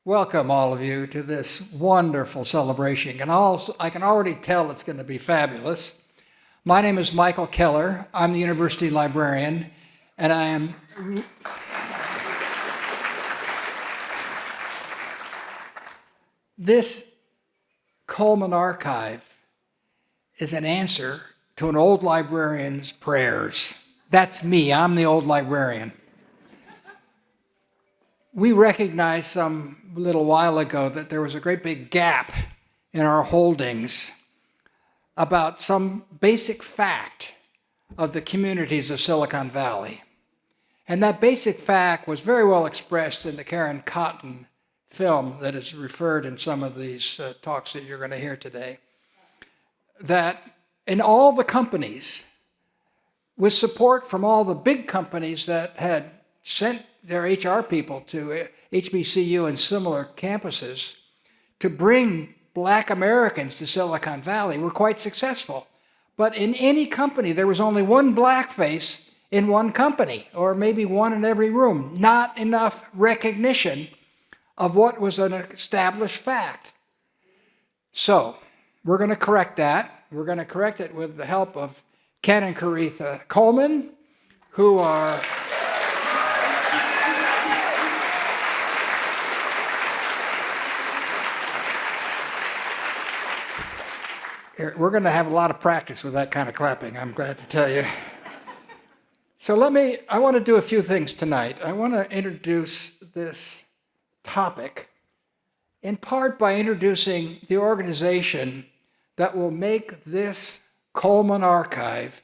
Welcome, all of you, to this wonderful celebration. And also, I can already tell it's going to be fabulous. My name is Michael Keller. I'm the university librarian, and I am this Coleman archive is an answer to an old librarian's prayers. That's me. I'm the old librarian. We recognized some little while ago that there was a great big gap in our holdings about some basic fact of the communities of Silicon Valley. And that basic fact was very well expressed in the Karen Cotton film that is referred in some of these talks that you're going to hear today. That in all the companies, with support from all the big companies that had sent their HR people to HBCU and similar campuses to bring Black Americans to Silicon Valley, were quite successful. But in any company, there was only one black face in one company, or maybe one in every room. Not enough recognition of what was an established fact. So we're going to correct that. We're going to correct it with the help of Ken and Caretha Coleman, who are we're going to have a lot of practice with that kind of clapping, I'm glad to tell you. So I want to do a few things tonight. I want to introduce this topic in part by introducing the organization that will make this Coleman archive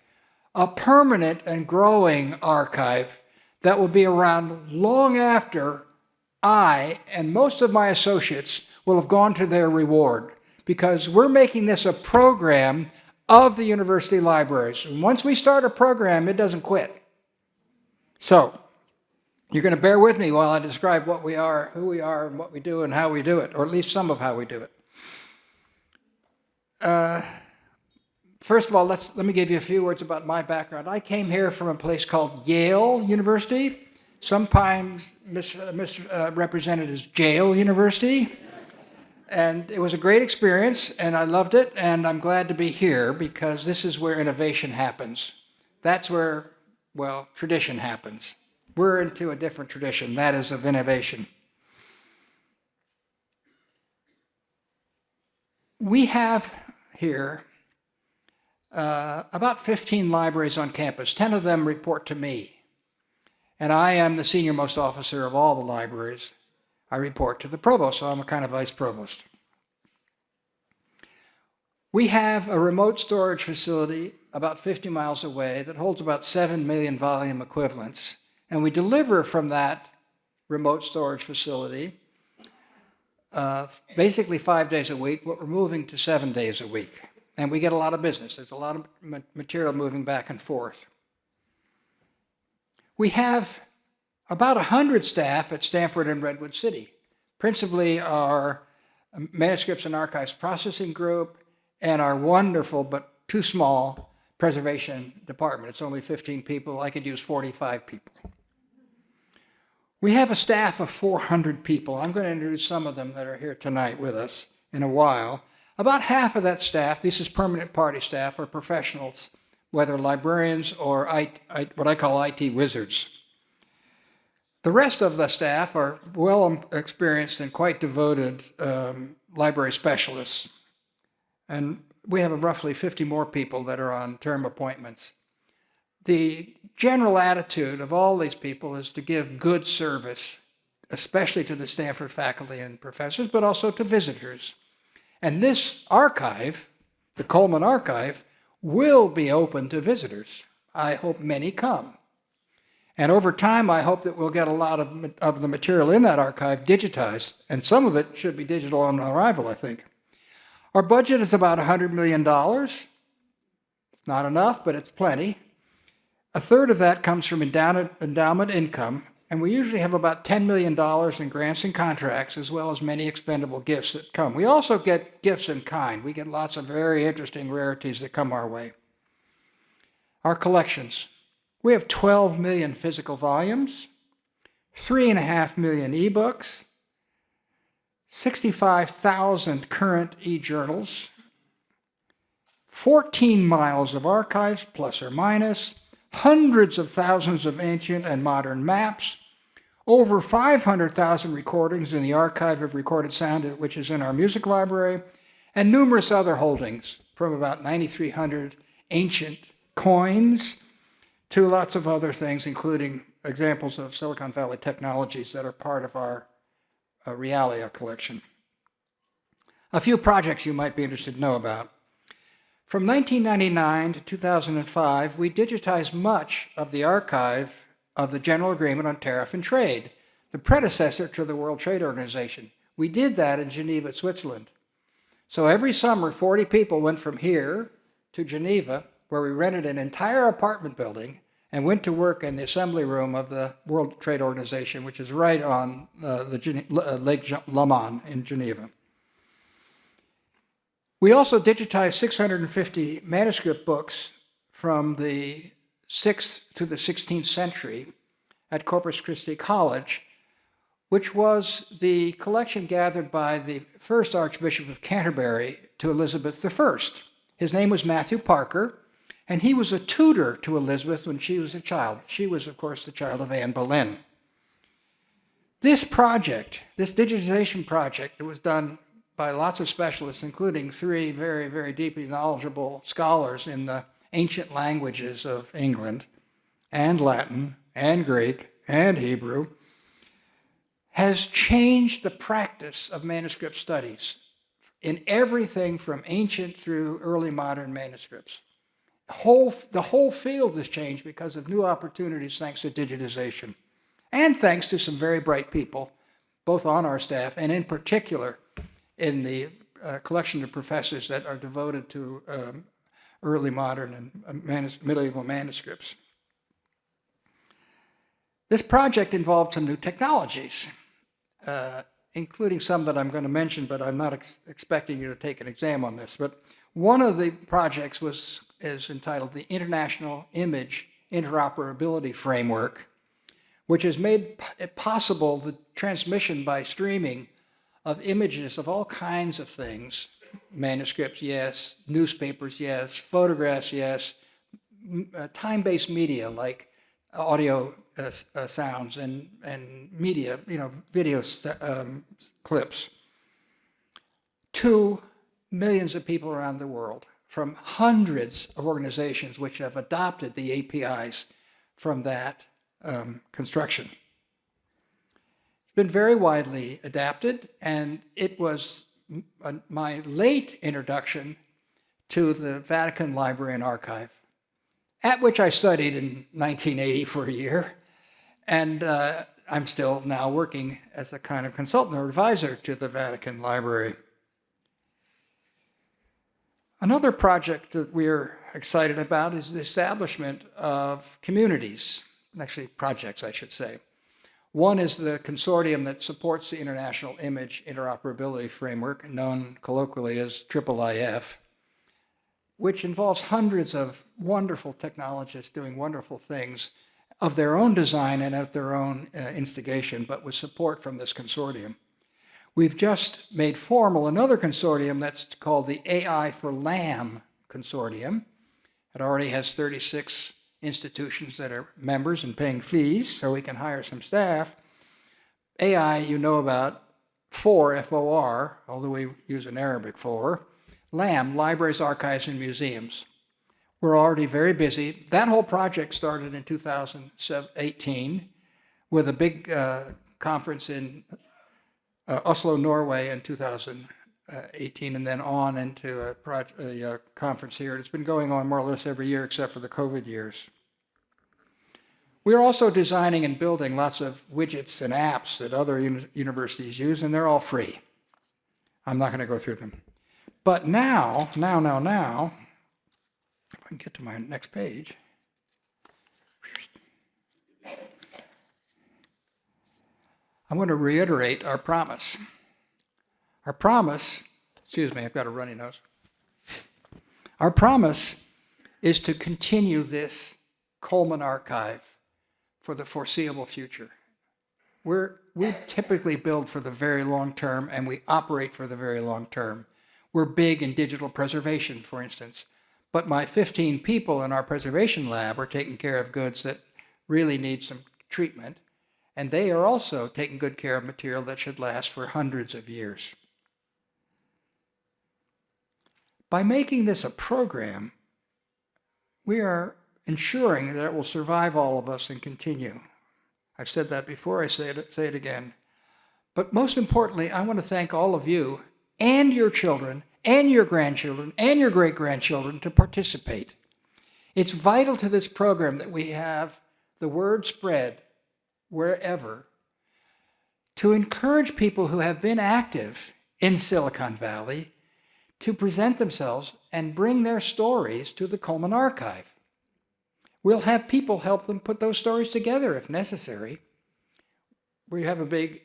a permanent and growing archive that will be around long after I and most of my associates will have gone to their reward, because we're making this a program of the university libraries. And once we start a program, it doesn't quit. So you're going to bear with me while I describe what we are, who we are, and what we do, and how we do it, or at least some of how we do it. First of all, let me give you a few words about my background. I came here from a place called Yale University, sometimes misrepresented as Jail University. And it was a great experience, and I loved it, and I'm glad to be here because this is where innovation happens. That's where, tradition happens. We're into a different tradition, that is of innovation. We have here about 15 libraries on campus. 10 of them report to me, and I am the senior most officer of all the libraries. I report to the provost, so I'm a kind of vice provost. We have a remote storage facility about 50 miles away that holds about 7 million volume equivalents, and we deliver from that remote storage facility basically 5 days a week, but we're moving to 7 days a week. And we get a lot of business. There's a lot of material moving back and forth. We have about 100 staff at Stanford and Redwood City, principally our manuscripts and archives processing group and our wonderful but too small preservation department. It's only 15 people. I could use 45 people. We have a staff of 400 people. I'm going to introduce some of them that are here tonight with us in a while. About half of that staff, this is permanent party staff, are professionals, whether librarians or what I call IT wizards. The rest of the staff are well experienced and quite devoted library specialists. And we have roughly 50 more people that are on term appointments. The general attitude of all these people is to give good service, especially to the Stanford faculty and professors, but also to visitors. And this archive, the Coleman archive, will be open to visitors. I hope many come. And over time, I hope that we'll get a lot of the material in that archive digitized, and some of it should be digital on arrival, I think. Our budget is about $100 million. It's not enough, but it's plenty. A third of that comes from endowment income, and we usually have about $10 million in grants and contracts, as well as many expendable gifts that come. We also get gifts in kind. We get lots of very interesting rarities that come our way. Our collections. We have 12 million physical volumes, 3.5 million ebooks, 65,000 current e-journals, 14 miles of archives, plus or minus, hundreds of thousands of ancient and modern maps, over 500,000 recordings in the Archive of Recorded Sound, which is in our music library, and numerous other holdings, from about 9,300 ancient coins to lots of other things, including examples of Silicon Valley technologies that are part of our Realia collection. A few projects you might be interested to know about. From 1999 to 2005, we digitized much of the archive of the General Agreement on Tariff and Trade, the predecessor to the World Trade Organization. We did that in Geneva, Switzerland. So every summer, 40 people went from here to Geneva, where we rented an entire apartment building and went to work in the assembly room of the World Trade Organization, which is right on Lake Léman in Geneva. We also digitized 650 manuscript books from the 6th to the 16th century at Corpus Christi College, which was the collection gathered by the first Archbishop of Canterbury to Elizabeth I. His name was Matthew Parker, and he was a tutor to Elizabeth when she was a child. She was, of course, the child of Anne Boleyn. This project, this digitization project, it was done by lots of specialists, including 3 very, very deeply knowledgeable scholars in the ancient languages of England, and Latin, and Greek, and Hebrew, has changed the practice of manuscript studies in everything from ancient through early modern manuscripts. The whole field has changed because of new opportunities thanks to digitization, and thanks to some very bright people, both on our staff and in particular in the collection of professors that are devoted to early modern and medieval manuscripts. This project involved some new technologies, including some that I'm going to mention, but I'm not expecting you to take an exam on this. But one of the projects is entitled the International Image Interoperability Framework, which has made it possible the transmission by streaming of images of all kinds of things. Manuscripts, yes. Newspapers, yes. Photographs, yes. Time-based media like audio sounds and media, video clips, to millions of people around the world from hundreds of organizations which have adopted the APIs from that construction. It's been very widely adapted, and it was my late introduction to the Vatican Library and Archive, at which I studied in 1980 for a year, and I'm still now working as a kind of consultant or advisor to the Vatican Library. Another project that we're excited about is the establishment of communities, actually projects, I should say. One is the consortium that supports the International Image Interoperability Framework, known colloquially as IIIF, which involves hundreds of wonderful technologists doing wonderful things of their own design and at their own instigation, but with support from this consortium. We've just made formal another consortium that's called the AI for LAM Consortium. It already has 36 institutions that are members and paying fees, so we can hire some staff. AI, you know about, FOR, F-O-R, although we use an Arabic FOR. LAM, Libraries, Archives, and Museums. We're already very busy. That whole project started in 2018 with a big conference in Oslo, Norway in 2018, and then on into a conference here. It's been going on more or less every year except for the COVID years. We're also designing and building lots of widgets and apps that other universities use, and they're all free. I'm not going to go through them. But now, if I can get to my next page. I want to reiterate our promise. Our promise, excuse me, I've got a runny nose. Our promise is to continue this Coleman archive for the foreseeable future. We typically build for the very long term, and we operate for the very long term. We're big in digital preservation, for instance. But my 15 people in our preservation lab are taking care of goods that really need some treatment, and they are also taking good care of material that should last for hundreds of years. By making this a program, we are ensuring that it will survive all of us and continue. I've said that before, I say it again. But most importantly, I want to thank all of you and your children and your grandchildren and your great-grandchildren to participate. It's vital to this program that we have the word spread wherever to encourage people who have been active in Silicon Valley to present themselves and bring their stories to the Coleman Archive. We'll have people help them put those stories together if necessary. We have a big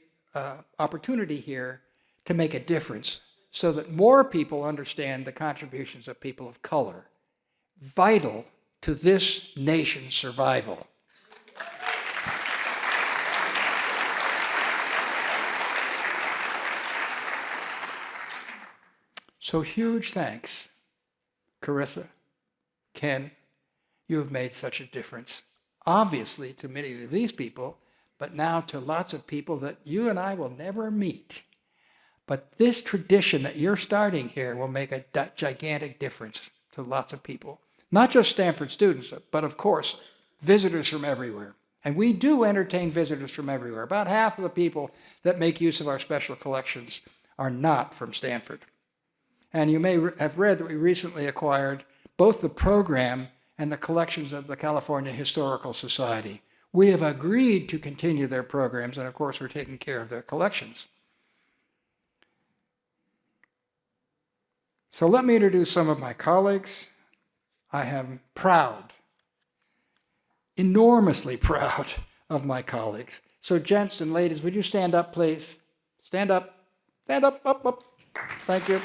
opportunity here to make a difference so that more people understand the contributions of people of color, vital to this nation's survival. So huge thanks, Caretha, Ken, you have made such a difference. Obviously to many of these people, but now to lots of people that you and I will never meet. But this tradition that you're starting here will make a gigantic difference to lots of people. Not just Stanford students, but of course, visitors from everywhere. And we do entertain visitors from everywhere. About half of the people that make use of our special collections are not from Stanford. And you may have read that we recently acquired both the program and the collections of the California Historical Society. We have agreed to continue their programs, and of course, we're taking care of their collections. So let me introduce some of my colleagues. I am proud, enormously proud of my colleagues. So gents and ladies, would you stand up, please? Stand up, up. Thank you.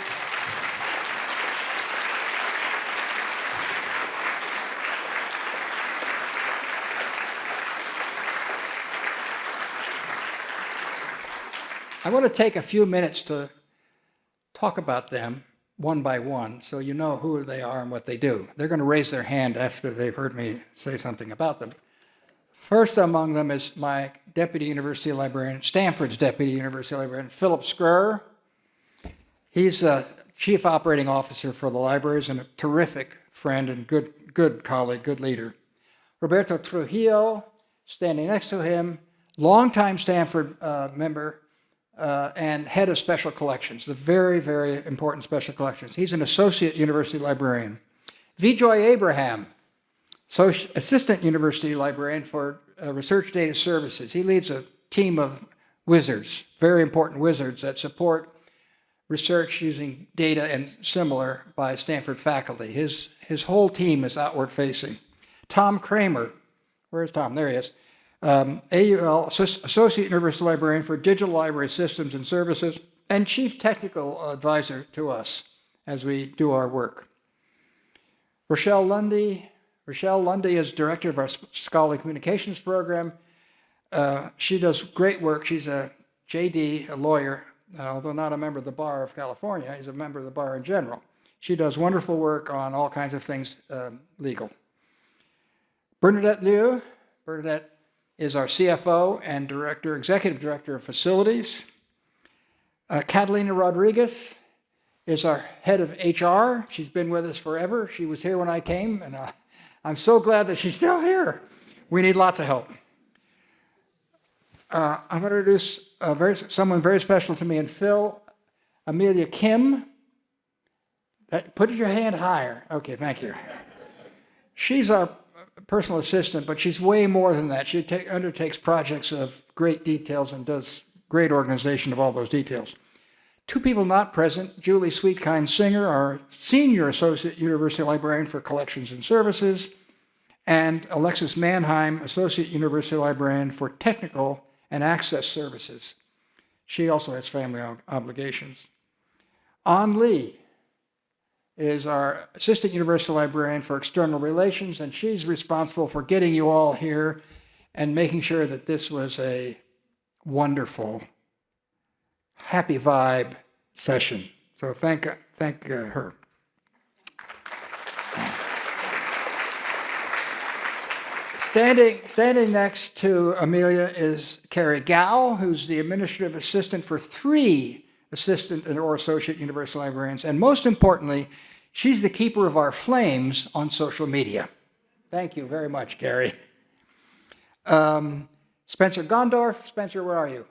I want to take a few minutes to talk about them one by one so you know who they are and what they do. They're going to raise their hand after they've heard me say something about them. First among them is my deputy university librarian, Stanford's deputy university librarian, Philip Scrur. He's a chief operating officer for the libraries and a terrific friend and good colleague, good leader. Roberto Trujillo, standing next to him, longtime Stanford member, and head of special collections, the very, very important special collections. He's an associate university librarian. Vijoy Abraham, assistant university librarian for research data services. He leads a team of wizards, very important wizards that support research using data and similar by Stanford faculty. His whole team is outward facing. Tom Kramer, where's Tom? There he is. AUL, Associate University Librarian for Digital Library Systems and Services, and Chief Technical Advisor to us as we do our work. Rochelle Lundy is Director of our Scholarly Communications Program. She does great work. She's a JD, a lawyer, although not a member of the Bar of California. He's a member of the Bar in general. She does wonderful work on all kinds of things legal. Bernadette Liu. Bernadette is our CFO and executive director of facilities. Catalina Rodriguez is our head of HR. She's been with us forever. She was here when I came, and I'm so glad that she's still here. We need lots of help. I'm going to introduce someone very special to me and Phil, Amelia Kim. Put your hand higher. Okay, thank you. She's our personal assistant, but she's way more than that. She undertakes projects of great details and does great organization of all those details. Two people not present, Julie Sweetkind Singer, our senior associate university librarian for collections and services, and Alexis Mannheim, associate university librarian for technical and access services. She also has family obligations. An Lee is our assistant university librarian for external relations, and she's responsible for getting you all here and making sure that this was a wonderful, happy vibe session. So thank her. Standing next to Amelia is Carrie Gow, who's the administrative assistant for 3 assistant or associate universal librarians. And most importantly, she's the keeper of our flames on social media. Thank you very much, Carrie. Spencer Gondorf. Spencer, where are you?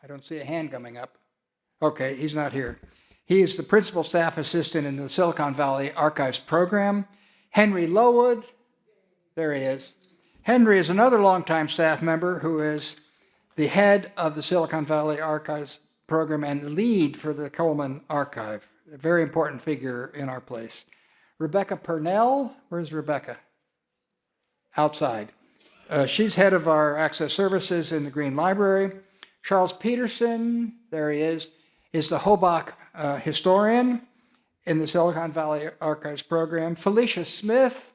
I don't see a hand coming up. Okay, he's not here. He is the principal staff assistant in the Silicon Valley Archives program. Henry Lowood. There he is. Henry is another longtime staff member who is the head of the Silicon Valley Archives program and the lead for the Coleman archive, a very important figure in our place. Rebecca Purnell, where's Rebecca? Outside. She's head of our access services in the Green Library. Charles Peterson, there he is the Hobach historian in the Silicon Valley Archives program. Felicia Smith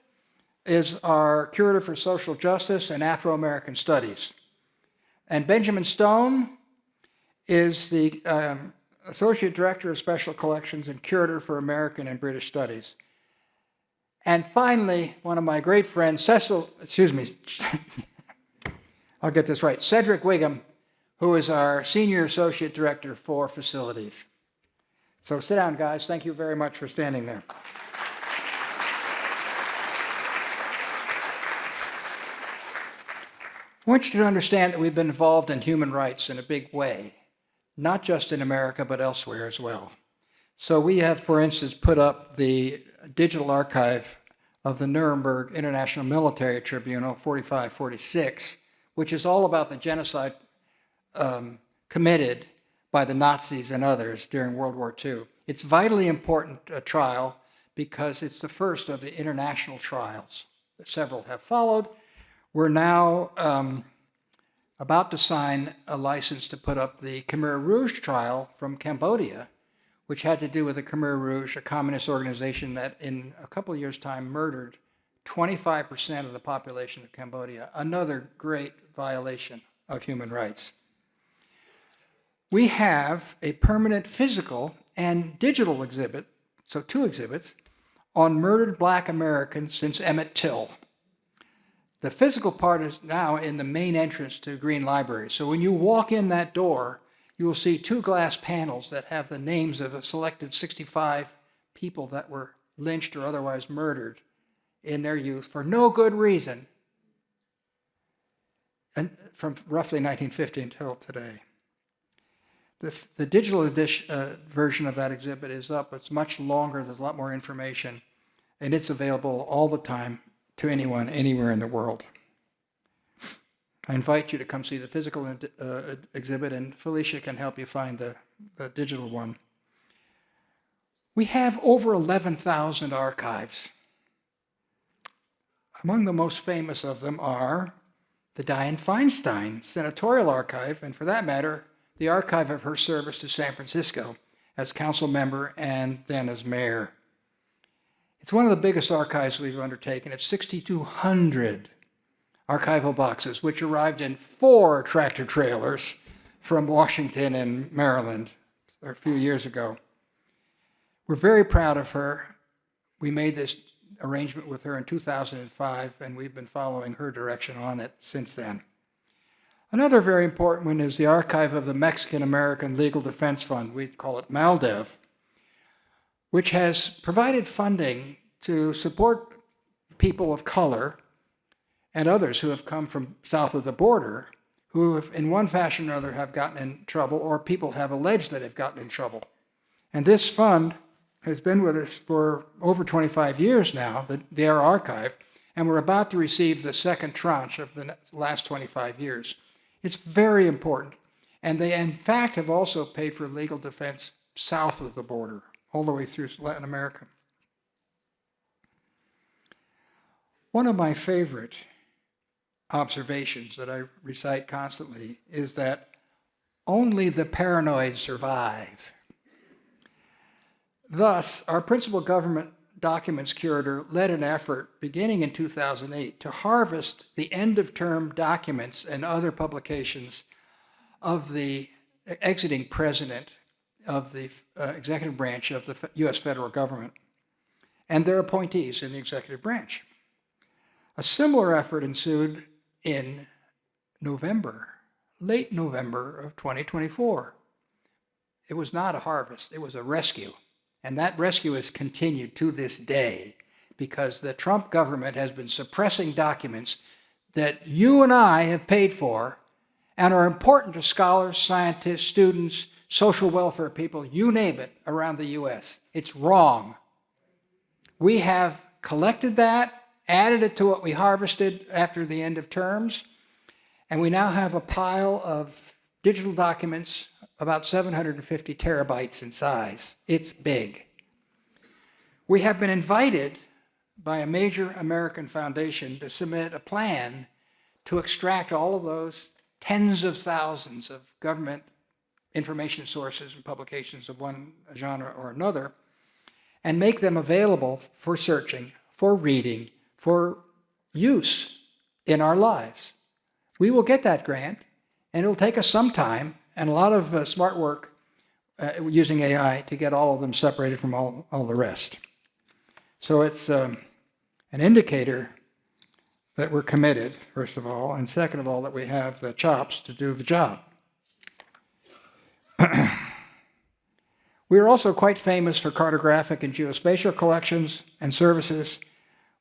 is our curator for social justice and Afro-American studies. And Benjamin Stone is the associate director of special collections and curator for American and British studies. And finally, one of my great friends, I'll get this right, Cedric Wiggum, who is our senior associate director for facilities. So sit down, guys. Thank you very much for standing there. I want you to understand that we've been involved in human rights in a big way, not just in America, but elsewhere as well. So we have, for instance, put up the digital archive of the Nuremberg International Military Tribunal 45-46, which is all about the genocide committed by the Nazis and others during World War II. It's vitally important trial because it's the first of the international trials. Several have followed. We're now about to sign a license to put up the Khmer Rouge trial from Cambodia, which had to do with the Khmer Rouge, a communist organization that in a couple of years' time murdered 25% of the population of Cambodia, another great violation of human rights. We have a permanent physical and digital exhibit, so 2 exhibits, on murdered Black Americans since Emmett Till. The physical part is now in the main entrance to Green Library. So when you walk in that door, you will see 2 glass panels that have the names of a selected 65 people that were lynched or otherwise murdered in their youth for no good reason, and from roughly 1950 until today. The digital edition, version of that exhibit is up. It's much longer. There's a lot more information, and it's available all the time to anyone, anywhere in the world. I invite you to come see the physical exhibit, and Felicia can help you find the digital one. We have over 11,000 archives. Among the most famous of them are the Dianne Feinstein Senatorial Archive, and for that matter, the archive of her service to San Francisco as council member and then as mayor. It's one of the biggest archives we've undertaken. It's 6,200 archival boxes, which arrived in 4 tractor trailers from Washington and Maryland a few years ago. We're very proud of her. We made this arrangement with her in 2005, and we've been following her direction on it since then. Another very important one is the archive of the Mexican American Legal Defense Fund. We call it MALDEV, which has provided funding to support people of color and others who have come from south of the border, who have, in one fashion or another, have gotten in trouble, or people have alleged that they've gotten in trouble. And this fund has been with us for over 25 years now, their archive, and we're about to receive the second tranche of the last 25 years. It's very important. And they, in fact, have also paid for legal defense south of the border, all the way through Latin America. One of my favorite observations that I recite constantly is that only the paranoid survive. Thus, our principal government documents curator led an effort beginning in 2008 to harvest the end-of-term documents and other publications of the exiting president of the executive branch of the U.S. federal government and their appointees in the executive branch. A similar effort ensued in late November of 2024. It was not a harvest, it was a rescue. And that rescue has continued to this day because the Trump government has been suppressing documents that you and I have paid for and are important to scholars, scientists, students, social welfare people, you name it, around the U.S. It's wrong. We have collected that, added it to what we harvested after the end of terms, and we now have a pile of digital documents about 750 terabytes in size. It's big. We have been invited by a major American foundation to submit a plan to extract all of those tens of thousands of government information sources and publications of one genre or another and make them available for searching, for reading, for use in our lives. We will get that grant, and it'll take us some time and a lot of smart work using AI to get all of them separated from all the rest. So it's an indicator that we're committed, first of all, and second of all, that we have the chops to do the job. We are also quite famous for cartographic and geospatial collections and services,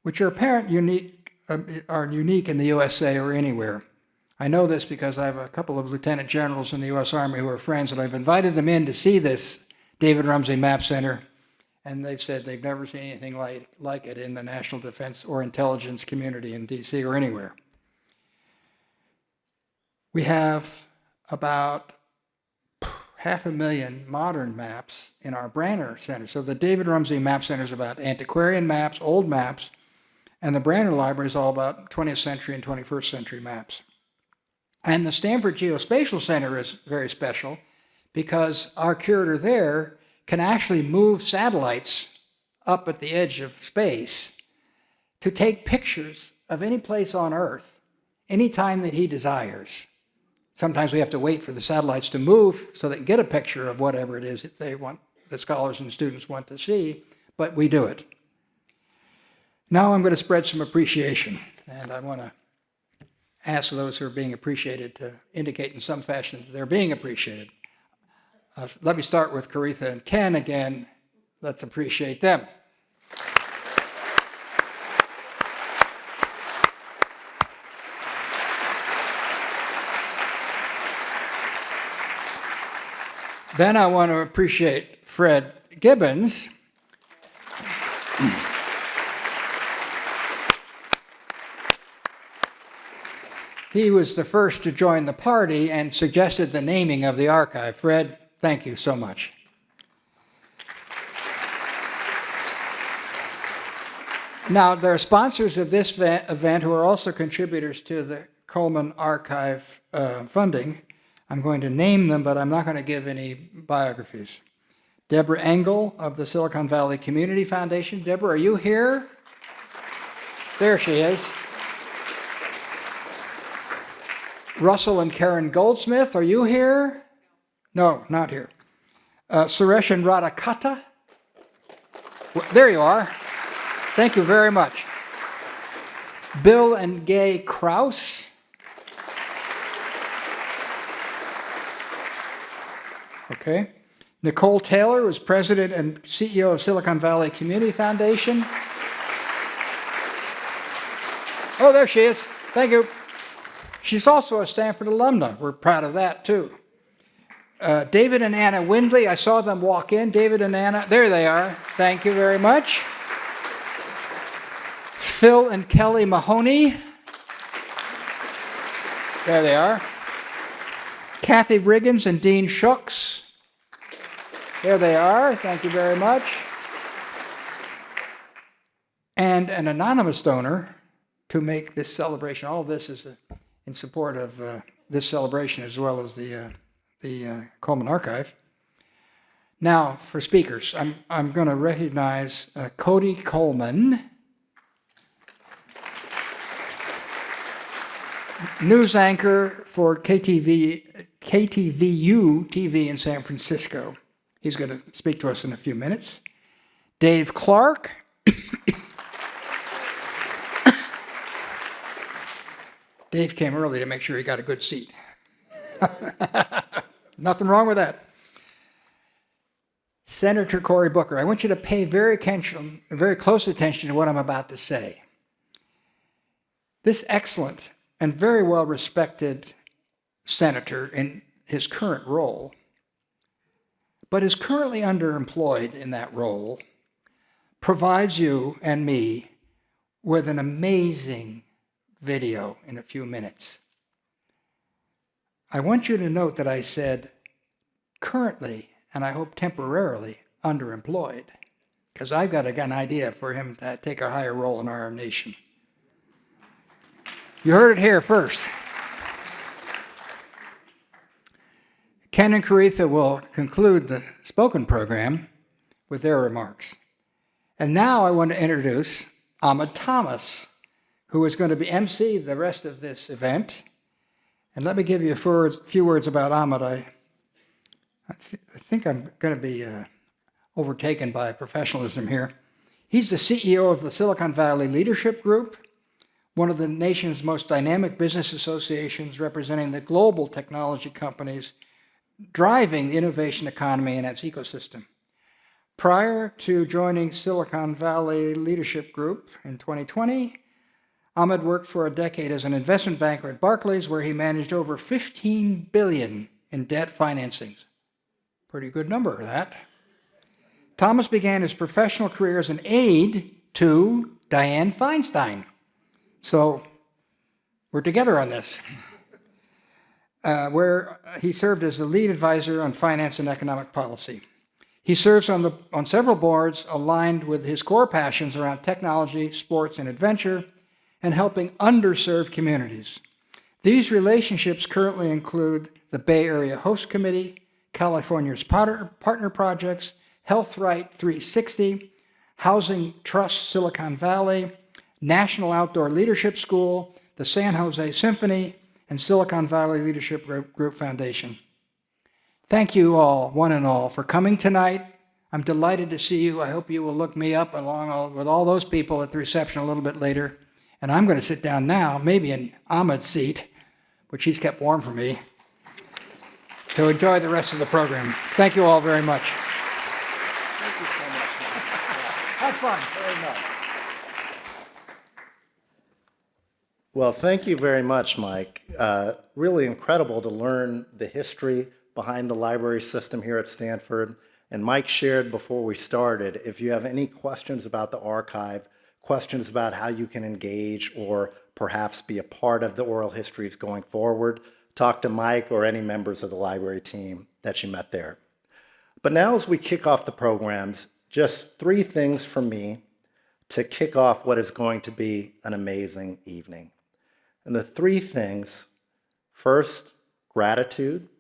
which are unique in the USA or anywhere. I know this because I have a couple of lieutenant generals in the U.S. Army who are friends, and I've invited them in to see this David Rumsey Map Center, and they've said they've never seen anything like it in the national defense or intelligence community in D.C. or anywhere. We have about 500,000 modern maps in our Branner Center. So the David Rumsey Map Center is about antiquarian maps, old maps, and the Branner Library is all about 20th century and 21st century maps. And the Stanford Geospatial Center is very special because our curator there can actually move satellites up at the edge of space to take pictures of any place on Earth anytime that he desires. Sometimes we have to wait for the satellites to move so they can get a picture of whatever it is that they want, the scholars and students want to see, but we do it. Now I'm going to spread some appreciation, and I want to ask those who are being appreciated to indicate in some fashion that they're being appreciated. Let me start with Caretha and Ken again. Let's appreciate them. Then I want to appreciate Fred Gibbons. He was the first to join the party and suggested the naming of the archive. Fred, thank you so much. Now, there are sponsors of this event who are also contributors to the Coleman Archive funding. I'm going to name them, but I'm not going to give any biographies. Deborah Engel of the Silicon Valley Community Foundation. Deborah, are you here? There she is. Russell and Karen Goldsmith, are you here? No, not here. Suresh and Radhakata. There you are. Thank you very much. Bill and Gay Krause. Okay. Nicole Taylor was president and CEO of Silicon Valley Community Foundation. Oh, there she is. Thank you. She's also a Stanford alumna. We're proud of that, too. David and Anna Windley, I saw them walk in. David and Anna, there they are. Thank you very much. Phil and Kelly Mahoney. There they are. Kathy Riggins and Dean Shooks. There they are. Thank you very much. And an anonymous donor to make this celebration. All of this is in support of this celebration as well as the Coleman Archive. Now, for speakers, I'm going to recognize Cody Coleman, news anchor for KTVU KTVU TV in San Francisco. He's going to speak to us in a few minutes. Dave Clark. Dave came early to make sure he got a good seat. Nothing wrong with that. Senator Cory Booker, I want you to pay very close attention to what I'm about to say. This excellent and very well-respected senator in his current role, but is currently underemployed in that role, provides you and me with an amazing video in a few minutes. I want you to note that I said currently, and I hope temporarily, underemployed, because I've got an idea for him to take a higher role in our nation. You heard it here first. Ken and Caretha will conclude the spoken program with their remarks. And now I want to introduce Ahmed Thomas, who is going to be MC the rest of this event. And let me give you a few words about Ahmed. I think I'm going to be overtaken by professionalism here. He's the CEO of the Silicon Valley Leadership Group, one of the nation's most dynamic business associations representing the global technology companies driving the innovation economy and its ecosystem. Prior to joining Silicon Valley Leadership Group in 2020, Ahmed worked for a decade as an investment banker at Barclays, where he managed over $15 billion in debt financings. Pretty good number, that. Thomas began his professional career as an aide to Dianne Feinstein. So we're together on this. Where he served as the lead advisor on finance and economic policy. He serves on several boards aligned with his core passions around technology, sports, and adventure, and helping underserved communities. These relationships currently include the Bay Area Host Committee, California's Partner Projects, Health Right 360, Housing Trust Silicon Valley, National Outdoor Leadership School, the San Jose Symphony, and Silicon Valley Leadership Group Foundation. Thank you all, one and all, for coming tonight. I'm delighted to see you. I hope you will look me up along with all those people at the reception a little bit later. And I'm going to sit down now, maybe in Ahmed's seat, which he's kept warm for me, to enjoy the rest of the program. Thank you all very much. Thank you so much, Mike. Have fun. Very much. Well, thank you very much, Mike. Really incredible to learn the history behind the library system here at Stanford. And Mike shared before we started, if you have any questions about the archive, questions about how you can engage or perhaps be a part of the oral histories going forward, talk to Mike or any members of the library team that you met there. But now as we kick off the programs, just 3 things from me to kick off what is going to be an amazing evening. And the 3 things, first, gratitude.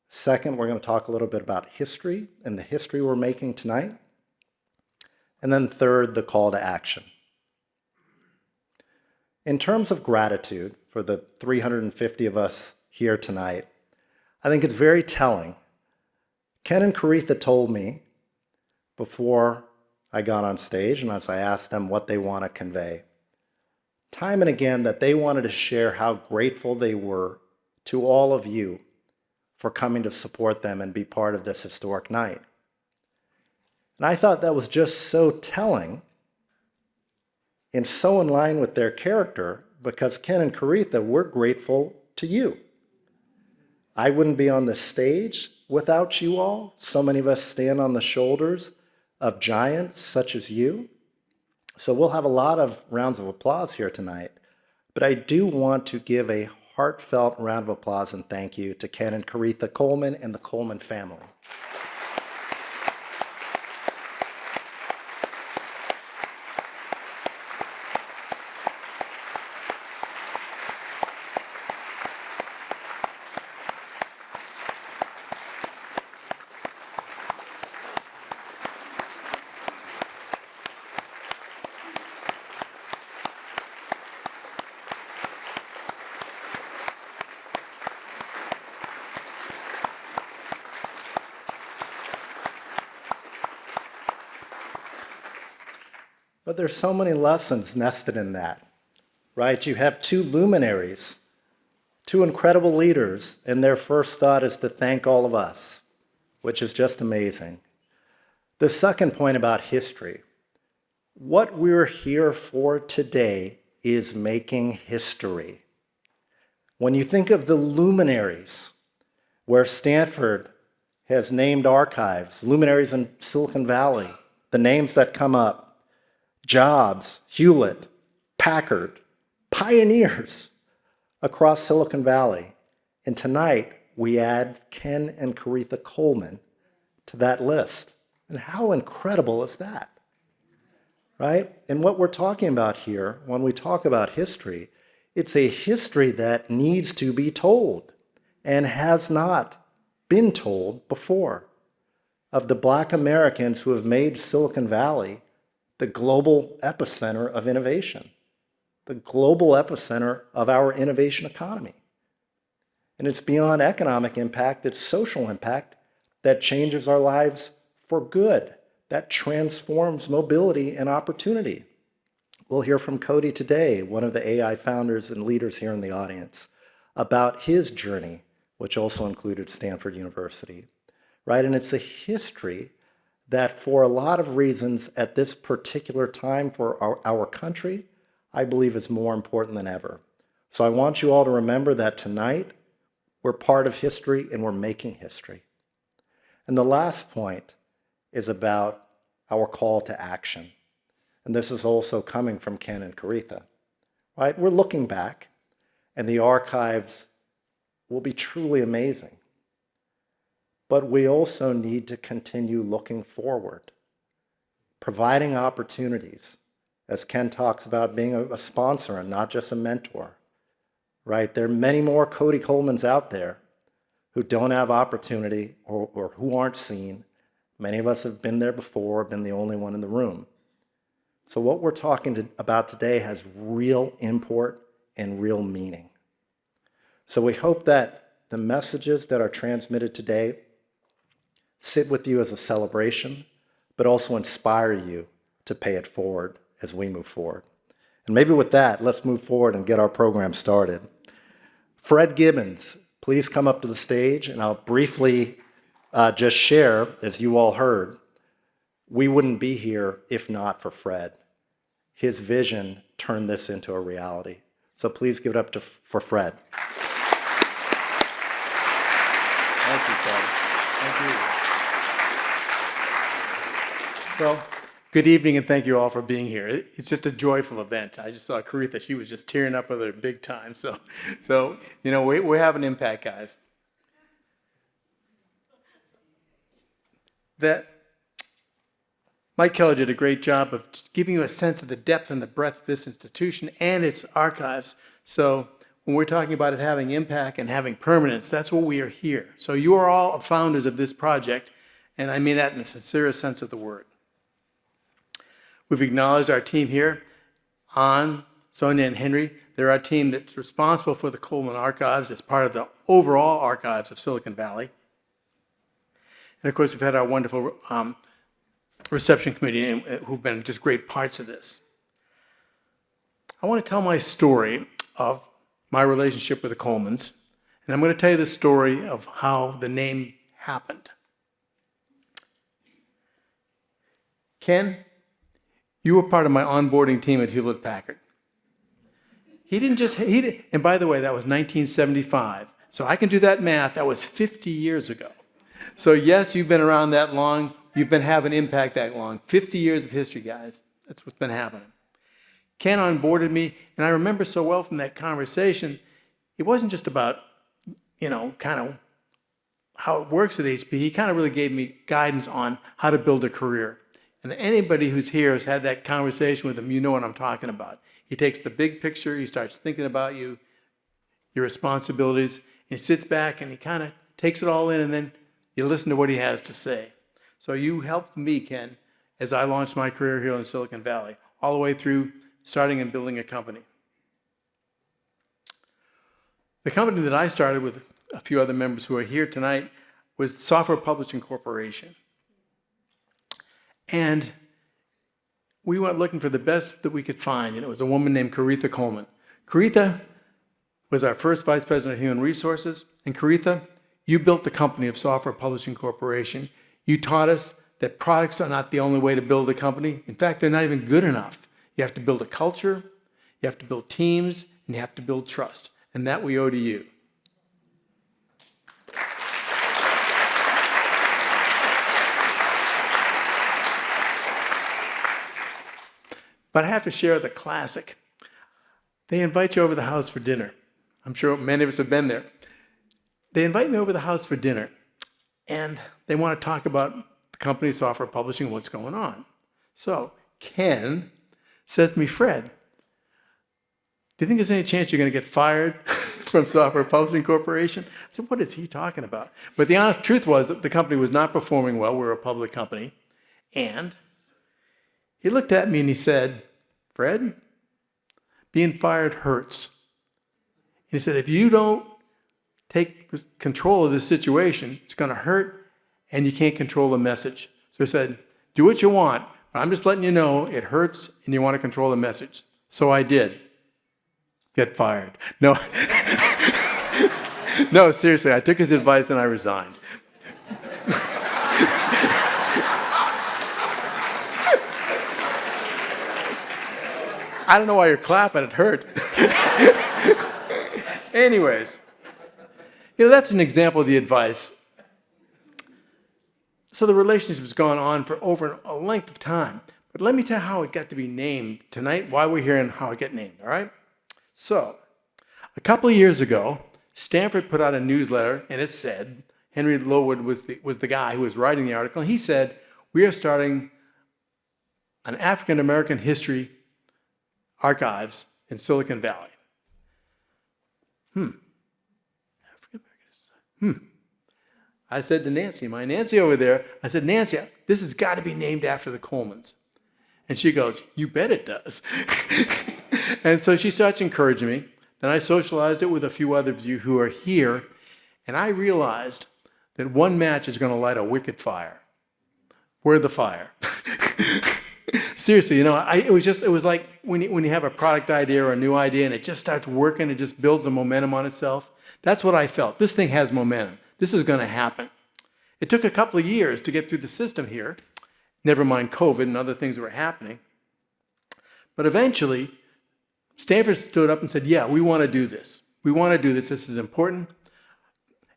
Second, we're going to talk a little bit about history and the history we're making tonight. And then third, the call to action. In terms of gratitude for the 350 of us here tonight, I think it's very telling. Ken and Caretha told me before I got on stage, and as I asked them what they want to convey, time and again that they wanted to share how grateful they were to all of you for coming to support them and be part of this historic night. And I thought that was just so telling and so in line with their character, because Ken and Caretha, we're grateful to you. I wouldn't be on this stage without you all. So many of us stand on the shoulders of giants such as you. So we'll have a lot of rounds of applause here tonight, but I do want to give a heartfelt round of applause and thank you to Ken and Caretha Coleman and the Coleman family. But there's so many lessons nested in that, right? You have two luminaries, two incredible leaders, and their first thought is to thank all of us, which is just amazing. The second point about history, what we're here for today is making history. When you think of the luminaries, where Stanford has named archives, luminaries in Silicon Valley, the names that come up, Jobs, Hewlett, Packard, pioneers across Silicon Valley. And tonight, we add Ken and Caretha Coleman to that list. And how incredible is that? Right? And what we're talking about here, when we talk about history, it's a history that needs to be told and has not been told before, of the Black Americans who have made Silicon Valley the global epicenter of innovation, the global epicenter of our innovation economy. And it's beyond economic impact, it's social impact that changes our lives for good, that transforms mobility and opportunity. We'll hear from Cody today, one of the AI founders and leaders here in the audience, about his journey, which also included Stanford University, right? And it's a history that for a lot of reasons at this particular time for our country, I believe is more important than ever. So I want you all to remember that tonight, we're part of history and we're making history. And the last point is about our call to action. And this is also coming from Ken and Caretha, right? We're looking back, and the archives will be truly amazing. But we also need to continue looking forward, providing opportunities, as Ken talks about being a sponsor and not just a mentor, right? There are many more Cody Colemans out there who don't have opportunity or who aren't seen. Many of us have been there before, been the only one in the room. So what we're talking about today has real import and real meaning. So we hope that the messages that are transmitted today sit with you as a celebration, but also inspire you to pay it forward as we move forward. And maybe with that, let's move forward and get our program started. Fred Gibbons, please come up to the stage, and I'll briefly just share, as you all heard, we wouldn't be here if not for Fred. His vision turned this into a reality. So please give it up for Fred. Thank you, Fred. Thank you. Well, good evening, and thank you all for being here. It's just a joyful event. I just saw Caretha; she was just tearing up with her big time. So you know, we have an impact, guys. That Mike Keller did a great job of giving you a sense of the depth and the breadth of this institution and its archives. So when we're talking about it having impact and having permanence, that's what we are here. So you are all founders of this project, and I mean that in the sincerest sense of the word. We've acknowledged our team here, Ann, Sonia, and Henry. They're our team that's responsible for the Coleman archives as part of the overall archives of Silicon Valley. And of course, we've had our wonderful reception committee who've been just great parts of this. I want to tell my story of my relationship with the Colemans, and I'm going to tell you the story of how the name happened. Ken, you were part of my onboarding team at Hewlett Packard. And by the way, that was 1975. So I can do that math. That was 50 years ago. So yes, you've been around that long. You've been having impact that long. 50 years of history, guys. That's what's been happening. Ken onboarded me, and I remember so well from that conversation, it wasn't just about, kind of how it works at HP. He kind of really gave me guidance on how to build a career. And anybody who's here has had that conversation with him, you know what I'm talking about. He takes the big picture, he starts thinking about you, your responsibilities, and he sits back and he kind of takes it all in, and then you listen to what he has to say. So you helped me, Ken, as I launched my career here in Silicon Valley, all the way through starting and building a company. The company that I started with a few other members who are here tonight was Software Publishing Corporation. And we went looking for the best that we could find, and it was a woman named Caretha Coleman. Caretha was our first vice president of human resources, and Caretha, you built the company of Software Publishing Corporation. You taught us that products are not the only way to build a company. In fact, they're not even good enough. You have to build a culture, you have to build teams, and you have to build trust. And that we owe to you. But I have to share the classic. They invite you over to the house for dinner. I'm sure many of us have been there. They invite me over to the house for dinner, and they want to talk about the company Software Publishing, what's going on. So Ken says to me, Fred, do you think there's any chance you're going to get fired from Software Publishing Corporation? I said, what is he talking about? But the honest truth was that the company was not performing well. We were a public company. And he looked at me and he said, Fred, being fired hurts. He said, if you don't take control of this situation, it's going to hurt and you can't control the message. So he said, do what you want, but I'm just letting you know it hurts and you want to control the message. So I did. Get fired. No, no, seriously, I took his advice and I resigned. I don't know why you're clapping, it hurt. Anyways, that's an example of the advice. So the relationship's gone on for over a length of time. But let me tell you how it got to be named tonight, why we're here and how it got named, all right? So, a couple of years ago, Stanford put out a newsletter, and it said, Henry Lowood was the guy who was writing the article, and he said, we are starting an African-American history archives in Silicon Valley. I said to Nancy, my Nancy over there, I said, Nancy, this has got to be named after the Colemans. And she goes, you bet it does. And so she starts encouraging me. Then I socialized it with a few others of you who are here, and I realized that one match is going to light a wicked fire. We're the fire. Seriously, it was like when you have a product idea or a new idea and it just starts working, it just builds a momentum on itself. That's what I felt. This thing has momentum. This is going to happen. It took a couple of years to get through the system here, never mind COVID and other things that were happening. But eventually, Stanford stood up and said, yeah, we want to do this. We want to do this. This is important.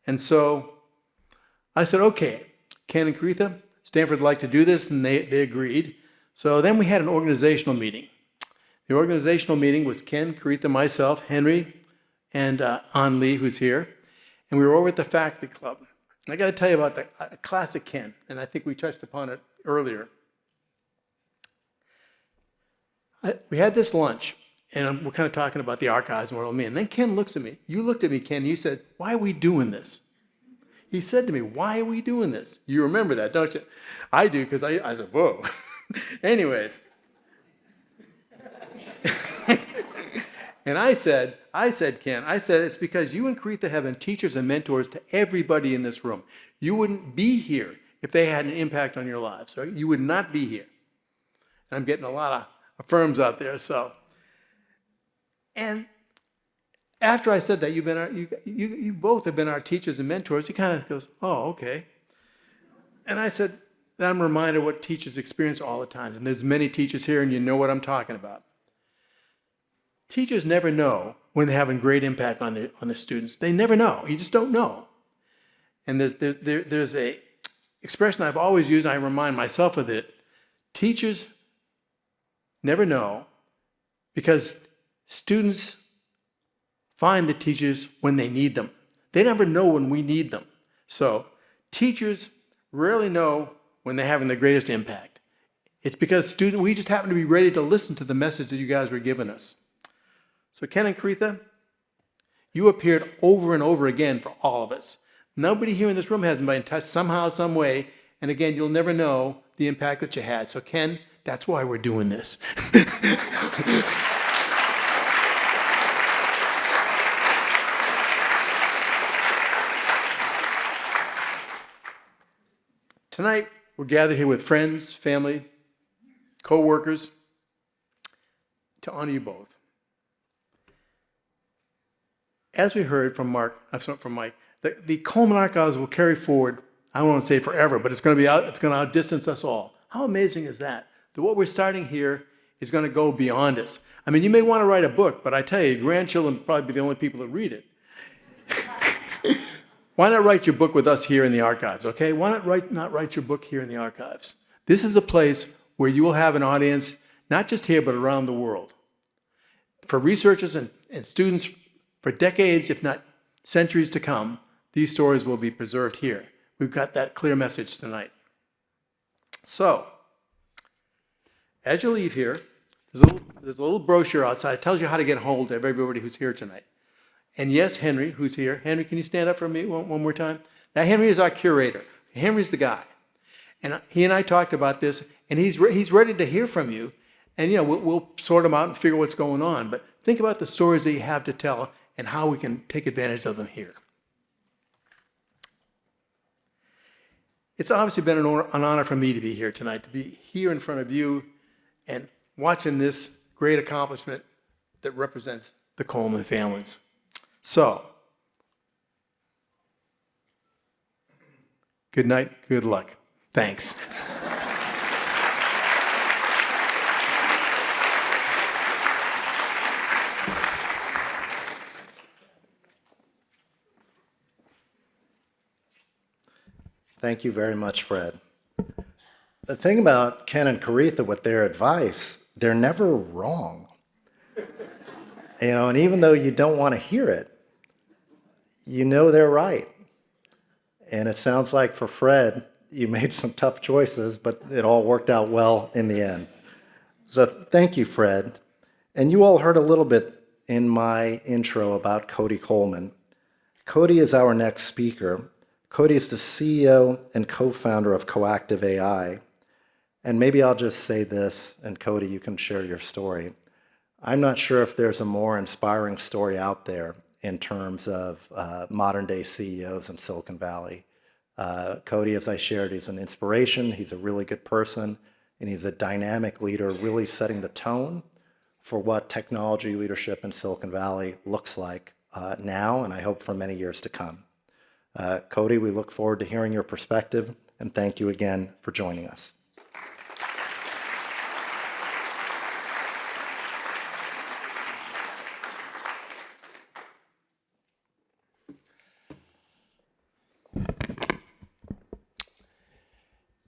And so I said, okay, Ken and Caretha, Stanford would like to do this, and they agreed. So then we had an organizational meeting. The organizational meeting was Ken, Caretha, myself, Henry, and An Lee, who's here. And we were over at the faculty club. And I got to tell you about the classic Ken, and I think we touched upon it earlier. We had this lunch, and we're kind of talking about the archives and what it'll mean. And then Ken looks at me. You looked at me, Ken, and you said, why are we doing this? He said to me, why are we doing this? You remember that, don't you? I do, because I said, whoa. Anyways. And I said, Ken, it's because you and Caretha have been teachers and mentors to everybody in this room. You wouldn't be here if they had an impact on your lives. Right? You would not be here. And I'm getting a lot of affirms out there. So, and after I said that, you both have been our teachers and mentors. He kind of goes, oh, okay. And I said, I'm reminded of what teachers experience all the time. And there's many teachers here, and you know what I'm talking about. Teachers never know when they're having great impact on their students. They never know. You just don't know. And there's a expression I've always used, and I remind myself of it. Teachers never know because students find the teachers when they need them. They never know when we need them. So teachers rarely know when they're having the greatest impact. It's because we just happen to be ready to listen to the message that you guys were giving us. So Ken and Caretha, you appeared over and over again for all of us. Nobody here in this room hasn't been in touch somehow, some way, and again, you'll never know the impact that you had. So Ken, that's why we're doing this. Tonight, we're gathered here with friends, family, co-workers, to honor you both. As we heard from Mike, the Coleman Archives will carry forward, I don't want to say forever, but it's going to outdistance us all. How amazing is that? That what we're starting here is going to go beyond us. I mean, you may want to write a book, but I tell you, your grandchildren will probably be the only people that read it. Why not write your book with us here in the archives, okay? Why not write your book here in the archives? This is a place where you will have an audience, not just here, but around the world. For researchers and students for decades, if not centuries to come, these stories will be preserved here. We've got that clear message tonight. So, as you leave here, there's a little brochure outside. It tells you how to get hold of everybody who's here tonight. And yes, Henry, who's here. Henry, can you stand up for me one more time? Now, Henry is our curator. Henry's the guy. And he and I talked about this, and he's ready to hear from you. And, we'll sort them out and figure what's going on. But think about the stories that you have to tell and how we can take advantage of them here. It's obviously been an honor for me to be here tonight, to be here in front of you and watching this great accomplishment that represents the Coleman families. So, good night, good luck. Thanks. Thank you very much, Fred. The thing about Ken and Caretha with their advice, they're never wrong. And even though you don't want to hear it, they're right. And it sounds like for Fred, you made some tough choices, but it all worked out well in the end. So thank you, Fred. And you all heard a little bit in my intro about Cody Coleman. Cody is our next speaker. Cody is the CEO and co-founder of Coactive AI. And maybe I'll just say this, and Cody, you can share your story. I'm not sure if there's a more inspiring story out there in terms of modern-day CEOs in Silicon Valley. Cody, as I shared, is an inspiration. He's a really good person, and he's a dynamic leader, really setting the tone for what technology leadership in Silicon Valley looks like now, and I hope for many years to come. Cody, we look forward to hearing your perspective, and thank you again for joining us.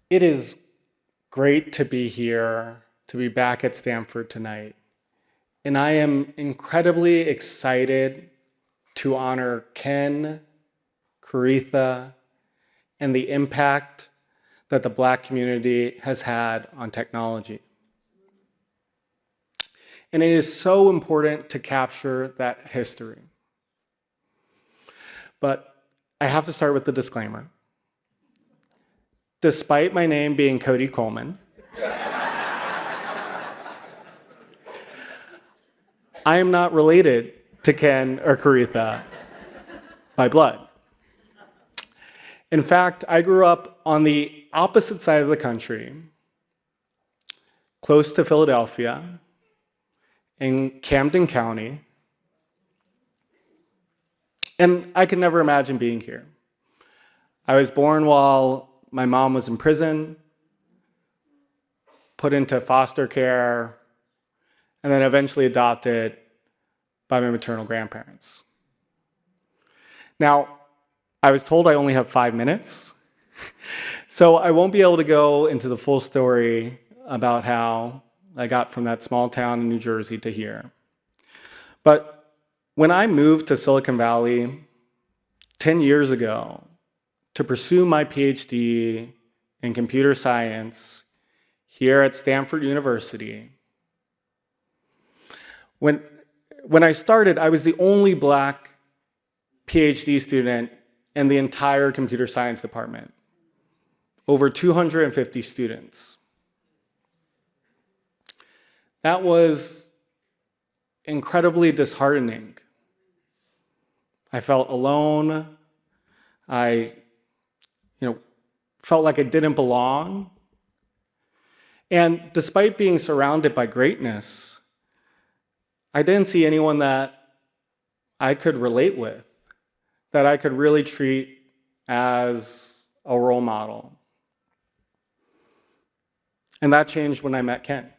It is great to be here, to be back at Stanford tonight. And I am incredibly excited to honor Ken, Caretha, and the impact that the Black community has had on technology. And it is so important to capture that history. But I have to start with the disclaimer. Despite my name being Cody Coleman, I am not related to Ken or Caretha by blood. In fact, I grew up on the opposite side of the country, close to Philadelphia, in Camden County, and I could never imagine being here. I was born while my mom was in prison, put into foster care, and then eventually adopted by my maternal grandparents. Now, I was told I only have 5 minutes, so I won't be able to go into the full story about how I got from that small town in New Jersey to here. But when I moved to Silicon Valley 10 years ago to pursue my PhD in computer science here at Stanford University, when I started, I was the only Black PhD student in the entire computer science department, over 250 students. That was incredibly disheartening. I felt alone. I felt like I didn't belong. And despite being surrounded by greatness, I didn't see anyone that I could relate with, that I could really treat as a role model. And that changed when I met Ken.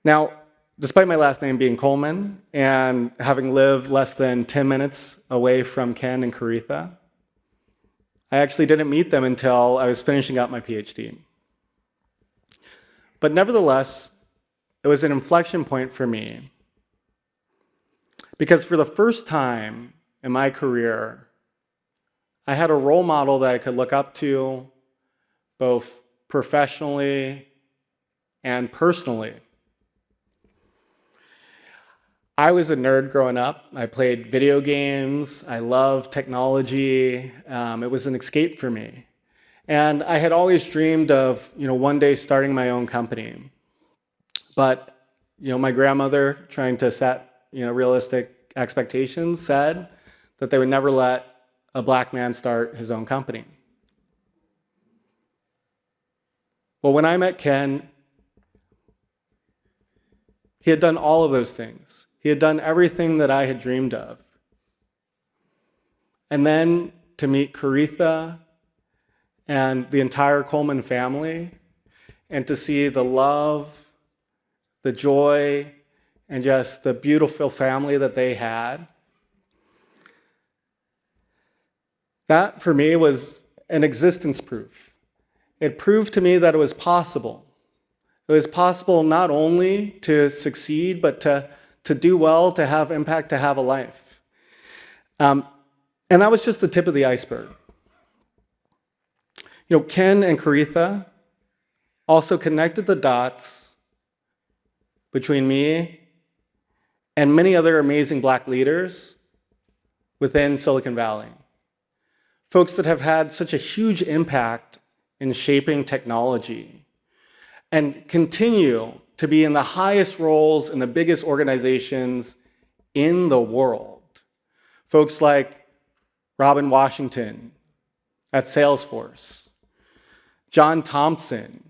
Now, despite my last name being Coleman and having lived less than 10 minutes away from Ken and Caretha, I actually didn't meet them until I was finishing up my PhD. But nevertheless, it was an inflection point for me, because for the first time in my career, I had a role model that I could look up to, both professionally and personally. I was a nerd growing up. I played video games. I loved technology. It was an escape for me. And I had always dreamed of, one day starting my own company. But, my grandmother, trying to set, realistic expectations, said that they would never let a black man start his own company. Well, when I met Ken, he had done all of those things. He had done everything that I had dreamed of. And then to meet Caretha and the entire Coleman family, and to see the love, the joy, and just the beautiful family that they had, that for me was an existence proof. It proved to me that it was possible. It was possible not only to succeed, but to do well, to have impact, to have a life. And that was just the tip of the iceberg. Ken and Caretha also connected the dots between me and many other amazing black leaders within Silicon Valley. Folks that have had such a huge impact in shaping technology and continue to be in the highest roles in the biggest organizations in the world. Folks like Robin Washington at Salesforce, John Thompson,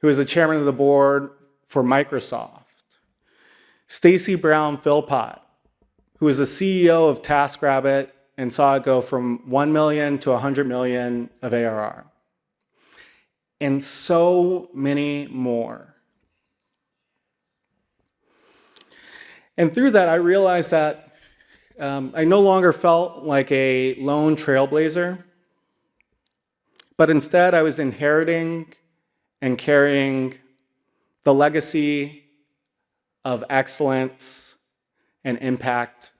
who is the chairman of the board for Microsoft, Stacy Brown Philpott, who is the CEO of TaskRabbit and saw it go from 1 million to 100 million of ARR, and so many more. And through that, I realized that I no longer felt like a lone trailblazer, but instead I was inheriting and carrying the legacy of excellence and impact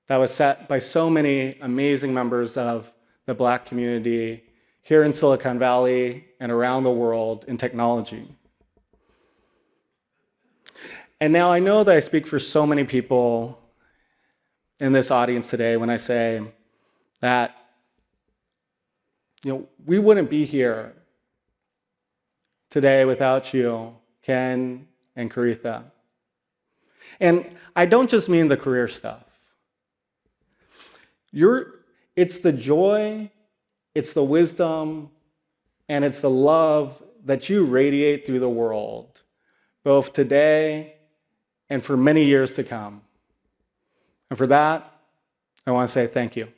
that was set by so many amazing members of the Black community here in Silicon Valley and around the world in technology. And now I know that I speak for so many people in this audience today when I say that we wouldn't be here today without you, Ken and Caretha. And I don't just mean the career stuff. It's the joy, it's the wisdom, and it's the love that you radiate through the world, both today and for many years to come. And for that, I want to say thank you.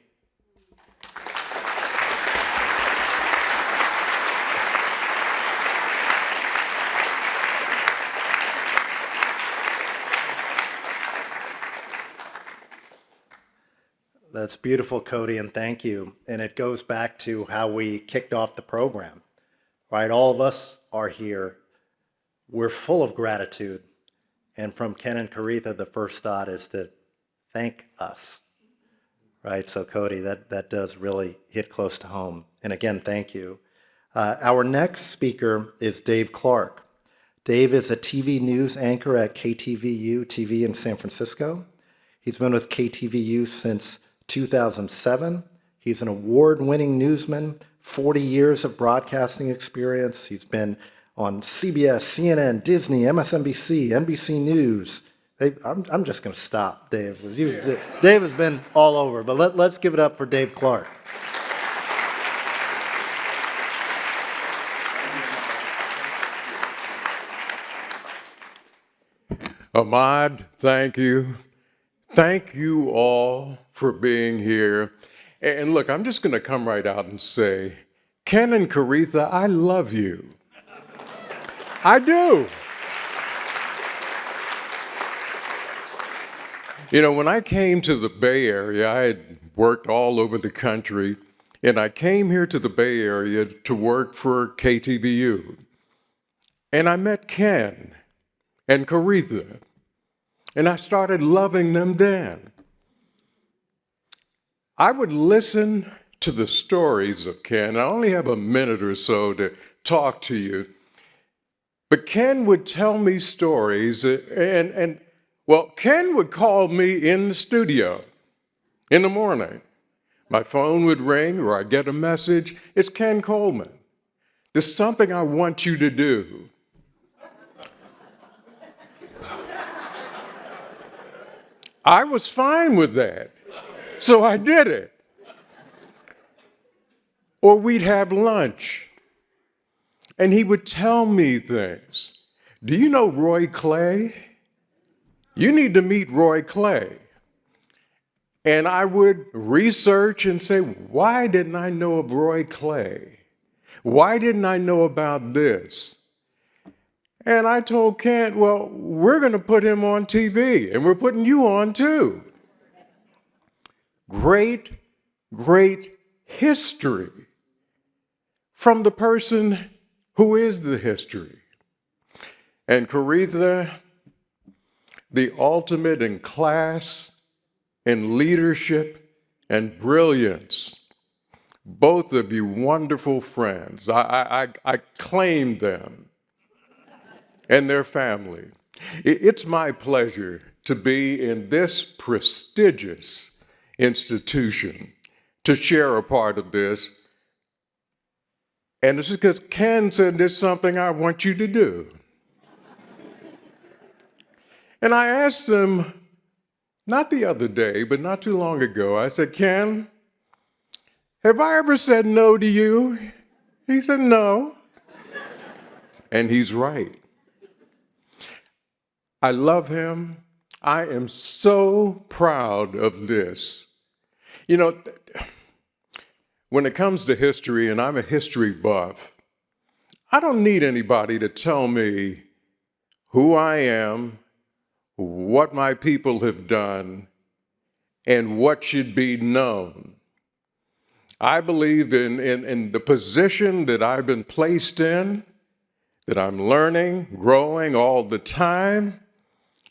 That's beautiful, Cody, and thank you. And it goes back to how we kicked off the program, right? All of us are here. We're full of gratitude. And from Ken and Caretha, the first thought is to thank us, right? So Cody, that does really hit close to home. And again, thank you. Our next speaker is Dave Clark. Dave is a TV news anchor at KTVU TV in San Francisco. He's been with KTVU since 2007. He's an award-winning newsman, 40 years of broadcasting experience. He's been on CBS, CNN, Disney, MSNBC, NBC News. I'm just going to stop, Dave. Dave has been all over, but let's give it up for Dave Clark. Ahmad, thank you. Thank you all for being here. And look, I'm just going to come right out and say, Ken and Caretha, I love you. I do. You know, when I came to the Bay Area, I had worked all over the country, and I came here to the Bay Area to work for KTVU. And I met Ken and Caretha, and I started loving them then. I would listen to the stories of Ken. I only have a minute or so to talk to you. But Ken would tell me stories, well, Ken would call me in the studio in the morning. My phone would ring or I'd get a message. It's Ken Coleman. There's something I want you to do. I was fine with that, so I did it. Or we'd have lunch, and he would tell me things. Do you know Roy Clay? You need to meet Roy Clay. And I would research and say, why didn't I know of Roy Clay? Why didn't I know about this? And I told Kent, well, we're going to put him on TV, and we're putting you on too. Great, great history from the person who is the history. And Caretha, the ultimate in class, in leadership, and brilliance. Both of you wonderful friends. I claim them and their family. It's my pleasure to be in this prestigious institution, to share a part of this. And it's because Ken said there's something I want you to do. And I asked him, not the other day, but not too long ago, I said, Ken, have I ever said no to you? He said, no. And he's right. I love him. I am so proud of this. You know, when it comes to history, and I'm a history buff, I don't need anybody to tell me who I am, what my people have done, and what should be known. I believe in the position that I've been placed in, that I'm learning, growing all the time.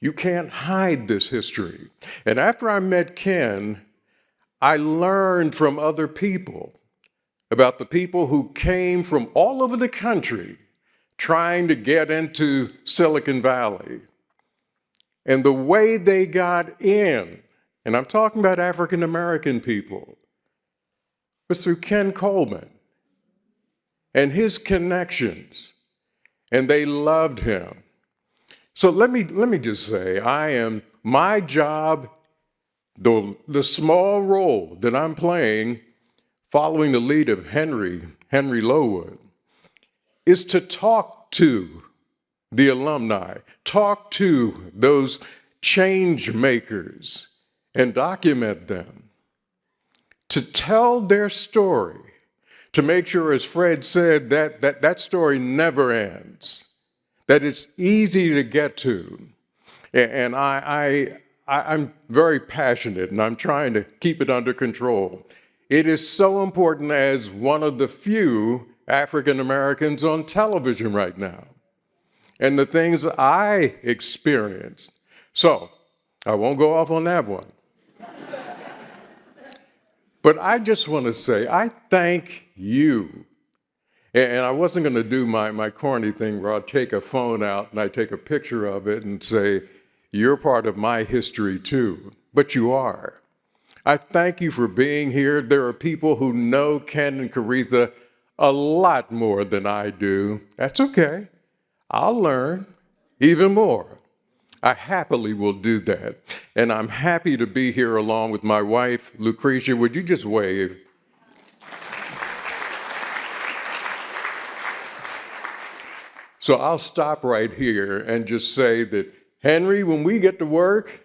You can't hide this history. And after I met Ken, I learned from other people about the people who came from all over the country trying to get into Silicon Valley. And the way they got in, and I'm talking about African American people, was through Ken Coleman and his connections. And they loved him. So let me just say, my job, the small role that I'm playing, following the lead of Henry Lowood, is to talk to the alumni, talk to those change makers and document them, to tell their story, to make sure, as Fred said, that story never ends, that it's easy to get to. And I'm very passionate, and I'm trying to keep it under control. It is so important as one of the few African Americans on television right now, and the things I experienced. So, I won't go off on that one. But I just want to say, I thank you. And I wasn't going to do my corny thing where I'll take a phone out and I take a picture of it and say, you're part of my history too. But you are. I thank you for being here. There are people who know Ken and Caretha a lot more than I do. That's okay. I'll learn even more. I happily will do that. And I'm happy to be here along with my wife, Lucretia. Would you just wave? So I'll stop right here and just say that Henry, when we get to work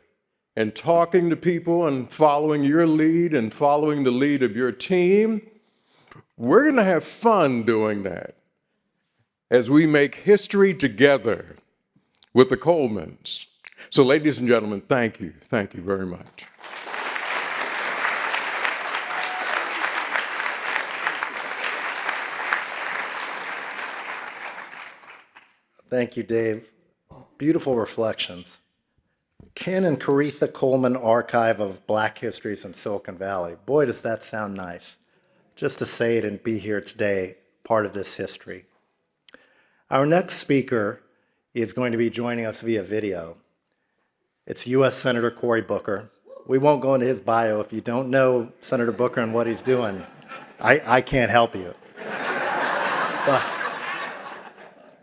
and talking to people and following your lead and following the lead of your team, we're going to have fun doing that as we make history together with the Colemans. So, ladies and gentlemen, thank you. Thank you very much. Thank you, Dave. Beautiful reflections. Ken and Caretha Coleman Archive of Black Histories in Silicon Valley. Boy, does that sound nice. Just to say it and be here today, part of this history. Our next speaker is going to be joining us via video. It's U.S. Senator Cory Booker. We won't go into his bio. If you don't know Senator Booker and what he's doing, I can't help you.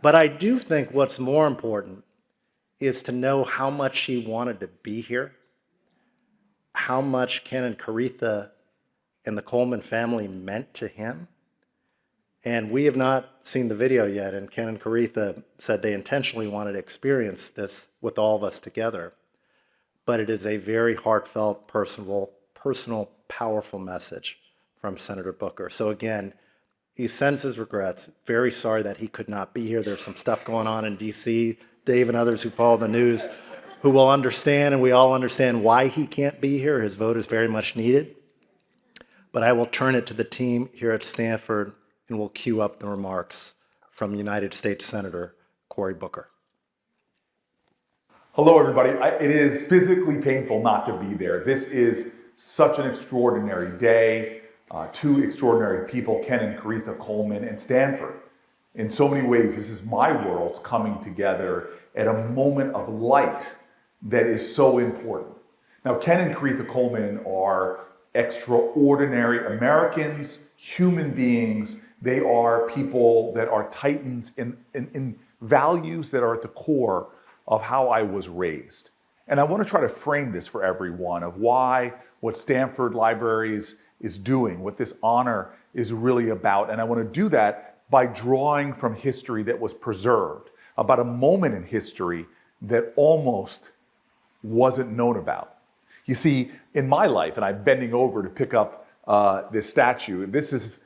But I do think what's more important is to know how much he wanted to be here, how much Ken and Caretha and the Coleman family meant to him. And we have not seen the video yet, and Ken and Caretha said they intentionally wanted to experience this with all of us together. But it is a very heartfelt, personal, powerful message from Senator Booker. So again, he sends his regrets. Very sorry that he could not be here. There's some stuff going on in D.C. Dave and others who follow the news who will understand, and we all understand why he can't be here. His vote is very much needed. But I will turn it to the team here at Stanford, and we'll cue up the remarks from United States Senator Cory Booker. Hello, everybody. It is physically painful not to be there. This is such an extraordinary day. Two extraordinary people, Ken and Caretha Coleman and Stanford. In so many ways, this is my worlds coming together at a moment of light that is so important. Now, Ken and Caretha Coleman are extraordinary Americans, human beings. They are people that are titans in values that are at the core of how I was raised. And I want to try to frame this for everyone of why what Stanford Libraries is doing, what this honor is really about. And I want to do that by drawing from history that was preserved, about a moment in history that almost wasn't known about. You see, in my life, and I'm bending over to pick up this statue,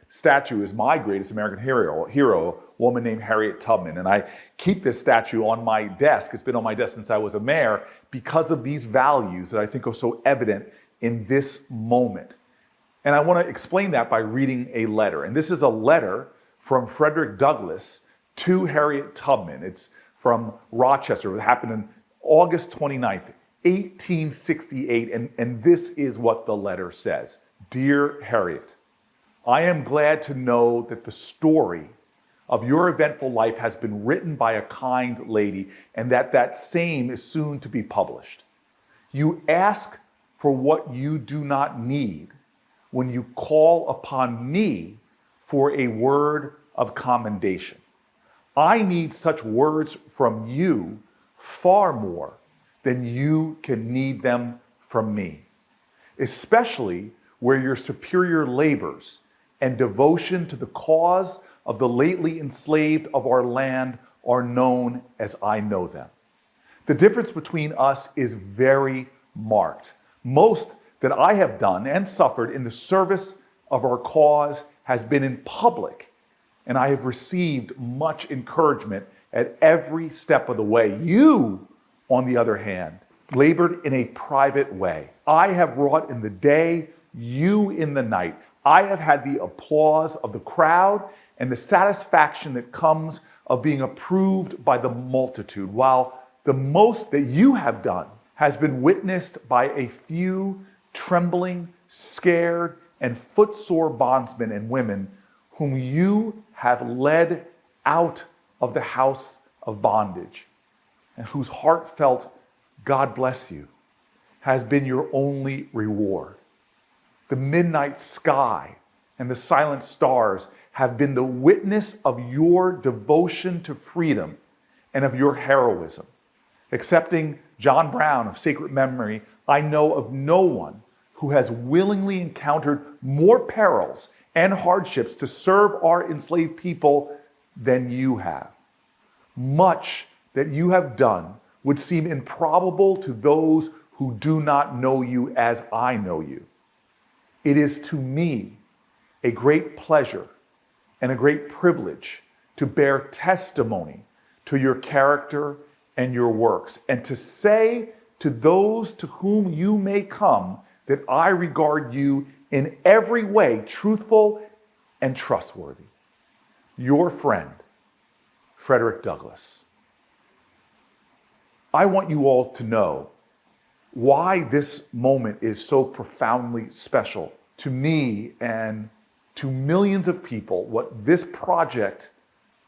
statue is my greatest American hero, a woman named Harriet Tubman. And I keep this statue on my desk. It's been on my desk since I was a mayor because of these values that I think are so evident in this moment. And I want to explain that by reading a letter. And this is a letter from Frederick Douglass to Harriet Tubman. It's from Rochester. It happened on August 29th, 1868. And this is what the letter says. Dear Harriet, I am glad to know that the story of your eventful life has been written by a kind lady and that same is soon to be published. You ask for what you do not need when you call upon me for a word of commendation. I need such words from you far more than you can need them from me, especially where your superior labors and devotion to the cause of the lately enslaved of our land are known as I know them. The difference between us is very marked. Most that I have done and suffered in the service of our cause has been in public, and I have received much encouragement at every step of the way. You, on the other hand, labored in a private way. I have wrought in the day, you in the night. I have had the applause of the crowd and the satisfaction that comes of being approved by the multitude, while the most that you have done has been witnessed by a few trembling, scared, and footsore bondsmen and women whom you have led out of the house of bondage, and whose heartfelt God bless you has been your only reward. The midnight sky and the silent stars have been the witness of your devotion to freedom and of your heroism. Excepting John Brown of sacred memory, I know of no one who has willingly encountered more perils and hardships to serve our enslaved people than you have. Much that you have done would seem improbable to those who do not know you as I know you. It is to me a great pleasure and a great privilege to bear testimony to your character and your works, and to say to those to whom you may come that I regard you in every way truthful and trustworthy. Your friend, Frederick Douglass. I want you all to know why this moment is so profoundly special to me and to millions of people, what this project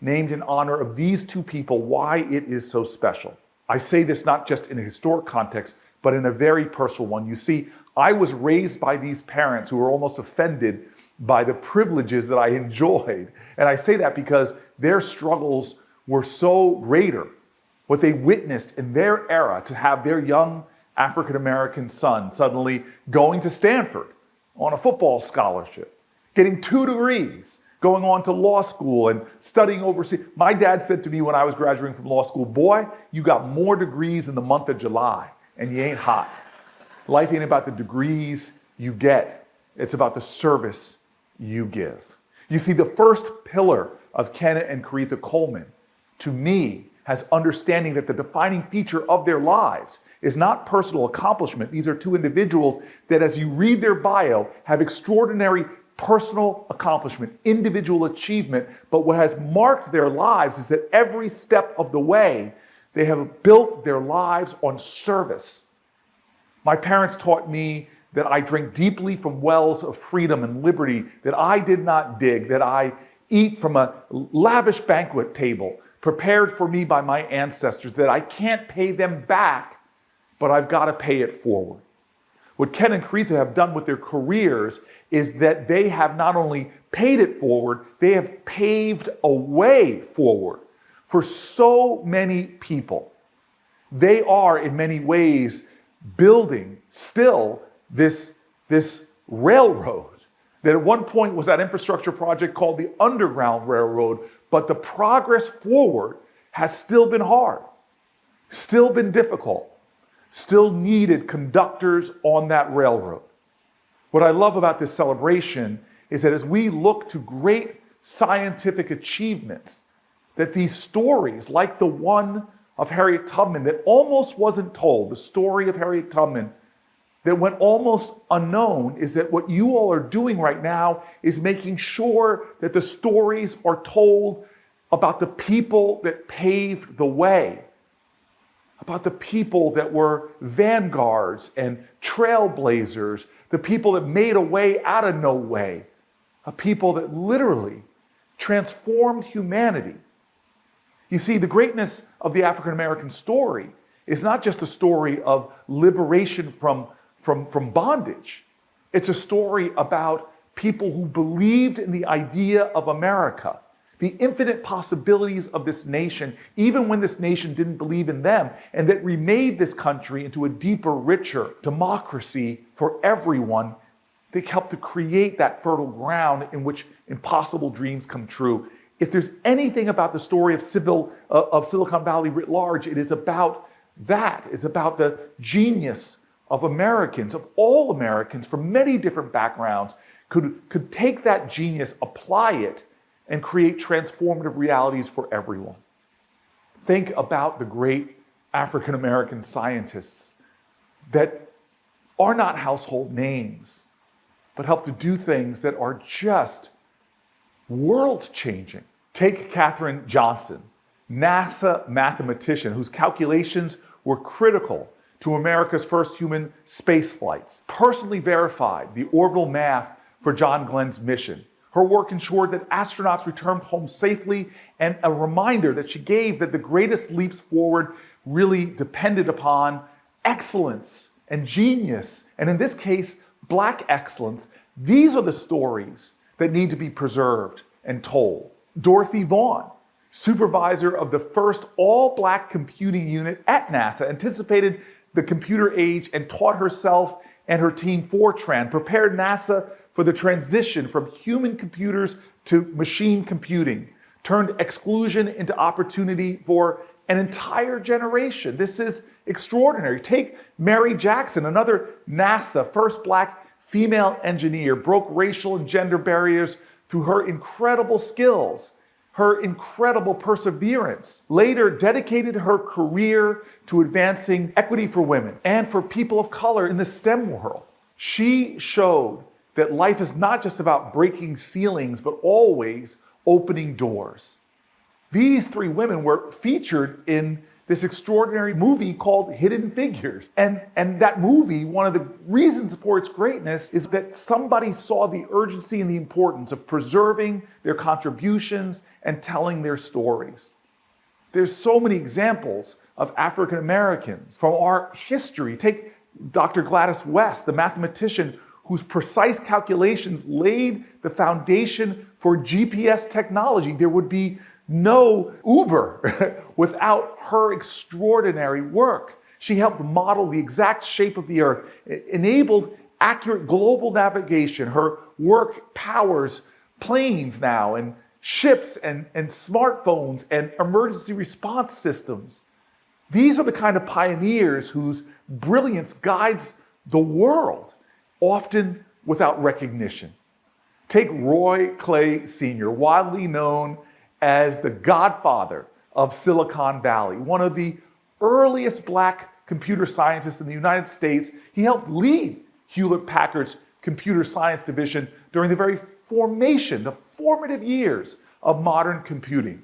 named in honor of these two people, why it is so special. I say this not just in a historic context, but in a very personal one. You see, I was raised by these parents who were almost offended by the privileges that I enjoyed. And I say that because their struggles were so greater. What they witnessed in their era, to have their young African-American son suddenly going to Stanford on a football scholarship, getting 2 degrees, going on to law school and studying overseas. My dad said to me when I was graduating from law school, boy, you got more degrees in the month of July and you ain't hot. Life ain't about the degrees you get. It's about the service you give. You see, the first pillar of Ken and Caretha Coleman, to me, has understanding that the defining feature of their lives is not personal accomplishment. These are two individuals that, as you read their bio, have extraordinary personal accomplishment, individual achievement, but what has marked their lives is that every step of the way, they have built their lives on service. My parents taught me that I drink deeply from wells of freedom and liberty that I did not dig, that I eat from a lavish banquet table prepared for me by my ancestors, that I can't pay them back, but I've got to pay it forward. What Ken and Caretha have done with their careers is that they have not only paid it forward, they have paved a way forward for so many people. They are, in many ways, building still this railroad that at one point was that infrastructure project called the Underground Railroad, but the progress forward has still been hard, still been difficult, still needed conductors on that railroad. What I love about this celebration is that as we look to great scientific achievements, that these stories, like the one of Harriet Tubman that almost wasn't told, the story of Harriet Tubman that went almost unknown, is that what you all are doing right now is making sure that the stories are told about the people that paved the way, about the people that were vanguards and trailblazers, the people that made a way out of no way, a people that literally transformed humanity. You see, the greatness of the African American story is not just a story of liberation from bondage. It's a story about people who believed in the idea of America, the infinite possibilities of this nation, even when this nation didn't believe in them, and that remade this country into a deeper, richer democracy for everyone. They helped to create that fertile ground in which impossible dreams come true. If there's anything about the story of Silicon Valley writ large, it is about that. It's about the genius of Americans, of all Americans from many different backgrounds, could take that genius, apply it, and create transformative realities for everyone. Think about the great African American scientists that are not household names, but help to do things that are just world-changing. Take Katherine Johnson, NASA mathematician whose calculations were critical to America's first human space flights, personally verified the orbital math for John Glenn's mission. Her work ensured that astronauts returned home safely, and a reminder that she gave that the greatest leaps forward really depended upon excellence and genius, and in this case, Black excellence. These are the stories that need to be preserved and told. Dorothy Vaughan, supervisor of the first all-Black computing unit at NASA, anticipated the computer age and taught herself and her team Fortran, prepared NASA for the transition from human computers to machine computing, turned exclusion into opportunity for an entire generation. This is extraordinary. Take Mary Jackson, another NASA first black female engineer, broke racial and gender barriers through her incredible skills, her incredible perseverance. Later dedicated her career to advancing equity for women and for people of color in the STEM world. She showed that life is not just about breaking ceilings, but always opening doors. These three women were featured in this extraordinary movie called Hidden Figures. And that movie, one of the reasons for its greatness is that somebody saw the urgency and the importance of preserving their contributions and telling their stories. There's so many examples of African Americans from our history. Take Dr. Gladys West, the mathematician whose precise calculations laid the foundation for GPS technology. There would be no Uber without her extraordinary work. She helped model the exact shape of the Earth, enabled accurate global navigation. Her work powers planes now, and ships, and smartphones, and emergency response systems. These are the kind of pioneers whose brilliance guides the world, often without recognition. Take Roy Clay Sr., widely known as the godfather of Silicon Valley, one of the earliest black computer scientists in the United States. He helped lead Hewlett-Packard's computer science division during the very formation, the formative years of modern computing.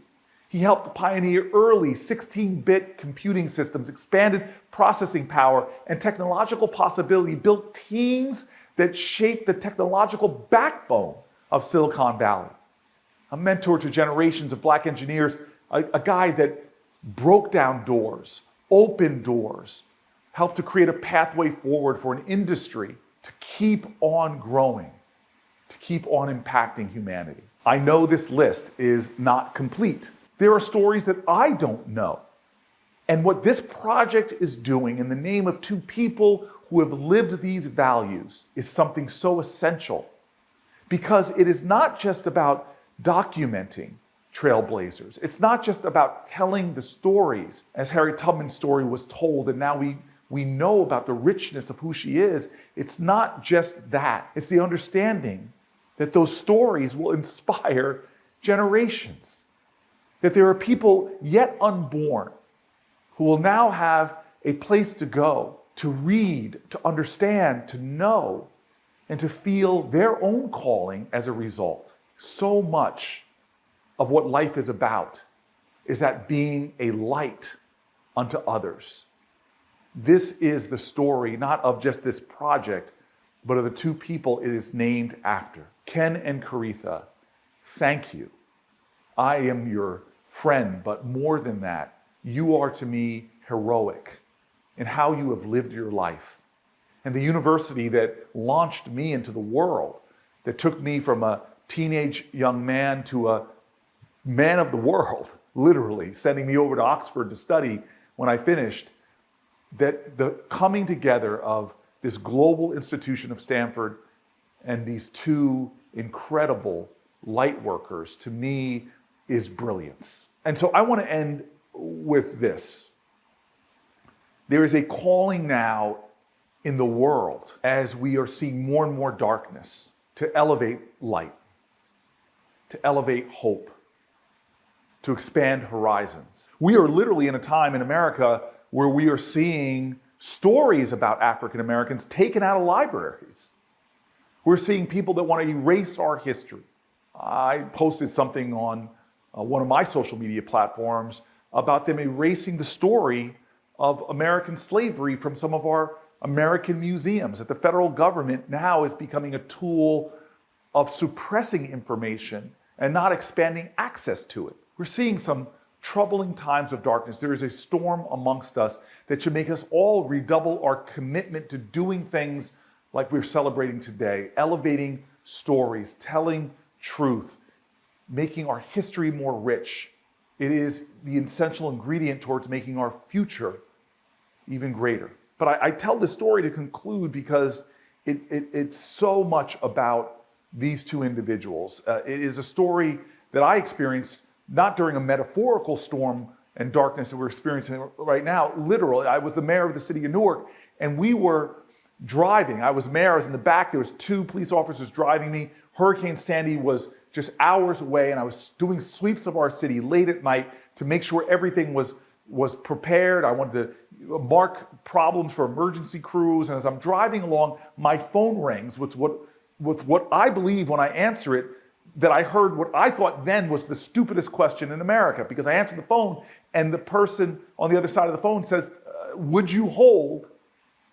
He helped pioneer early 16-bit computing systems, expanded processing power and technological possibility, built teams that shaped the technological backbone of Silicon Valley. A mentor to generations of black engineers, a guy that broke down doors, opened doors, helped to create a pathway forward for an industry to keep on growing, to keep on impacting humanity. I know this list is not complete. There are stories that I don't know. And what this project is doing in the name of two people who have lived these values is something so essential, because it is not just about documenting trailblazers. It's not just about telling the stories as Harriet Tubman's story was told, and now we know about the richness of who she is. It's not just that. It's the understanding that those stories will inspire generations, that there are people yet unborn who will now have a place to go, to read, to understand, to know, and to feel their own calling as a result. So much of what life is about is that being a light unto others. This is the story not of just this project, but of the two people it is named after. Ken and Caretha, thank you. I am your friend, but more than that, you are to me heroic in how you have lived your life. And the university that launched me into the world, that took me from a teenage young man to a man of the world, literally, sending me over to Oxford to study when I finished, that the coming together of this global institution of Stanford and these two incredible light workers, to me, is brilliance. And so I want to end with this. There is a calling now in the world, as we are seeing more and more darkness, to elevate light, to elevate hope, to expand horizons. We are literally in a time in America where we are seeing stories about African Americans taken out of libraries. We're seeing people that want to erase our history. I posted something on one of my social media platforms about them erasing the story of American slavery from some of our American museums, that the federal government now is becoming a tool of suppressing information and not expanding access to it. We're seeing some troubling times of darkness. There is a storm amongst us that should make us all redouble our commitment to doing things like we're celebrating today, elevating stories, telling truth, making our history more rich. It is the essential ingredient towards making our future even greater. But I tell this story to conclude because it's so much about these two individuals. It is a story that I experienced not during a metaphorical storm, and darkness that we're experiencing right now. Literally, I was the mayor of the city of Newark, and we were driving. I was mayor, I was in the back, there was 2 police officers driving me. Hurricane Sandy was just hours away, and I was doing sweeps of our city late at night to make sure everything was prepared. I wanted to mark problems for emergency crews, and as I'm driving along, my phone rings with what I believe when I answer it, that I heard what I thought then was the stupidest question in America, because I answered the phone and the person on the other side of the phone says, would you hold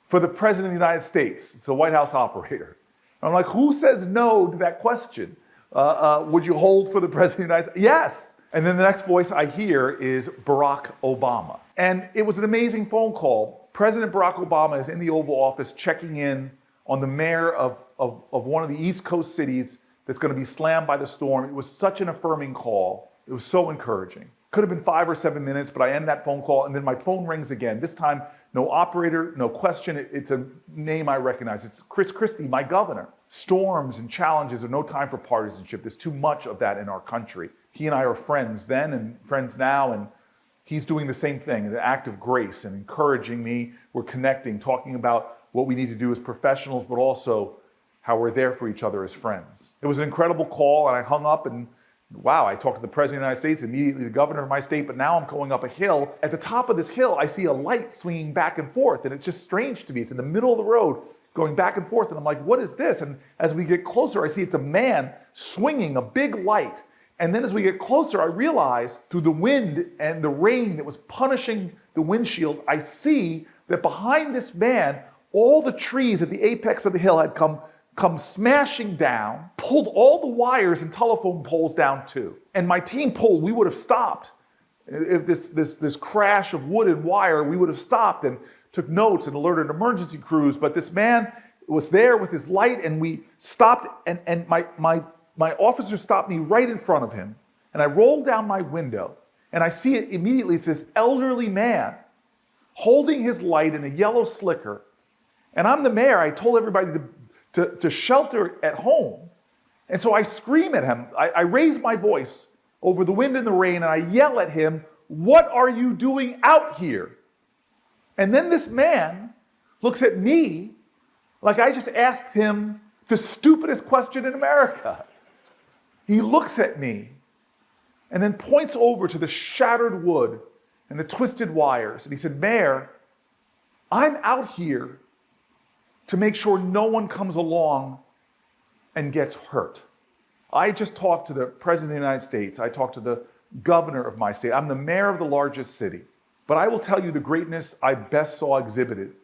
for the President of the United States? It's the White House operator. And I'm like, who says no to that question? Would you hold for the President of the United States? Yes. And then the next voice I hear is Barack Obama. And it was an amazing phone call. President Barack Obama is in the Oval Office checking in on the mayor of one of the East Coast cities that's going to be slammed by the storm. It was such an affirming call. It was so encouraging. Could have been 5 or 7 minutes, but I end that phone call and then my phone rings again. This time, no operator, no question. It's a name I recognize. It's Chris Christie, my governor. Storms and challenges are no time for partisanship. There's too much of that in our country. He and I are friends then and friends now, and he's doing the same thing, an act of grace and encouraging me. We're connecting, talking about what we need to do as professionals, but also how we're there for each other as friends. It was an incredible call, and I hung up, and wow, I talked to the President of the United States, immediately the governor of my state, but now I'm going up a hill. At the top of this hill, I see a light swinging back and forth, and it's just strange to me. It's in the middle of the road, going back and forth, and I'm like, what is this? And as we get closer, I see it's a man swinging a big light. And then as we get closer, I realize through the wind and the rain that was punishing the windshield, I see that behind this man, all the trees at the apex of the hill had come smashing down, pulled all the wires and telephone poles down too. And my team pulled, we would have stopped. If this crash of wood and wire, we would have stopped and took notes and alerted emergency crews. But this man was there with his light, and we stopped, and my officer stopped me right in front of him. And I rolled down my window, and I see it immediately. It's this elderly man holding his light in a yellow slicker. And I'm the mayor. I told everybody to shelter at home. And so I scream at him. I raise my voice over the wind and the rain, and I yell at him, "What are you doing out here?" And then this man looks at me like I just asked him the stupidest question in America. He looks at me and then points over to the shattered wood and the twisted wires. And he said, "Mayor, I'm out here to make sure no one comes along and gets hurt. I just talked to the President of the United States. I talked to the governor of my state. I'm the mayor of the largest city. But I will tell you the greatness I best saw exhibited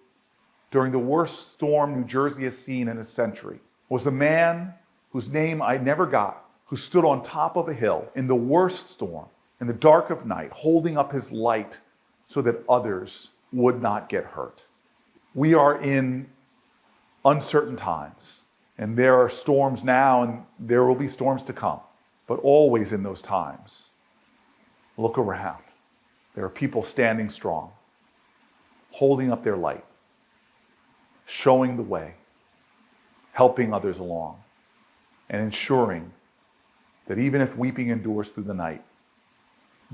during the worst storm New Jersey has seen in a century was the man whose name I never got, who stood on top of a hill in the worst storm, in the dark of night, holding up his light so that others would not get hurt." We are in uncertain times, and there are storms now, and there will be storms to come. But always in those times, look around. There are people standing strong, holding up their light, showing the way, helping others along, and ensuring that even if weeping endures through the night,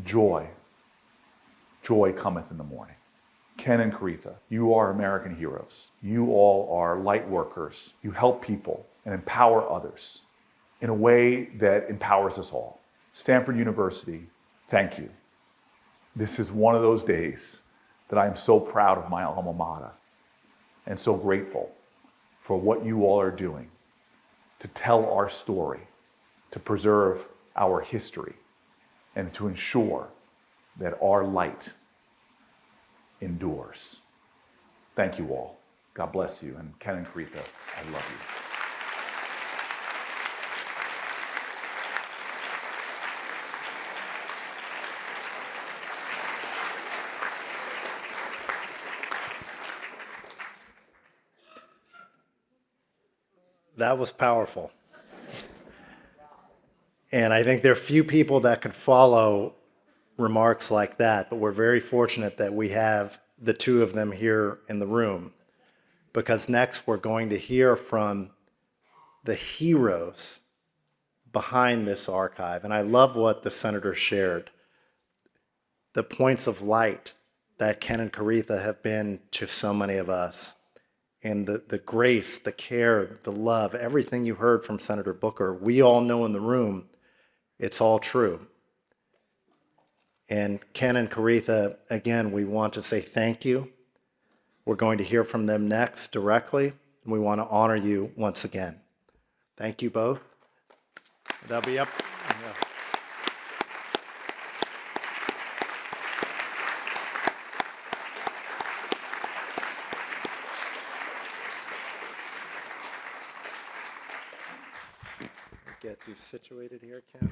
joy cometh in the morning. Ken and Caretha, you are American heroes. You all are light workers. You help people and empower others in a way that empowers us all. Stanford University, thank you. This is one of those days that I am so proud of my alma mater and so grateful for what you all are doing to tell our story, to preserve our history, and to ensure that our light endures. Thank you all. God bless you. And Ken and Caretha, I love you. That was powerful. And I think there are few people that could follow remarks like that, but we're very fortunate that we have the two of them here in the room, because next we're going to hear from the heroes behind this archive. And I love what the senator shared. the points of light that Ken and Caretha have been to so many of us. And the grace, the care, the love, everything you heard from Senator Booker, we all know in the room, it's all true. And Ken and Caretha, again, we want to say thank you. We're going to hear from them next directly, and we want to honor you once again. Thank you both. They'll be up. Yeah. Get you situated here, Ken.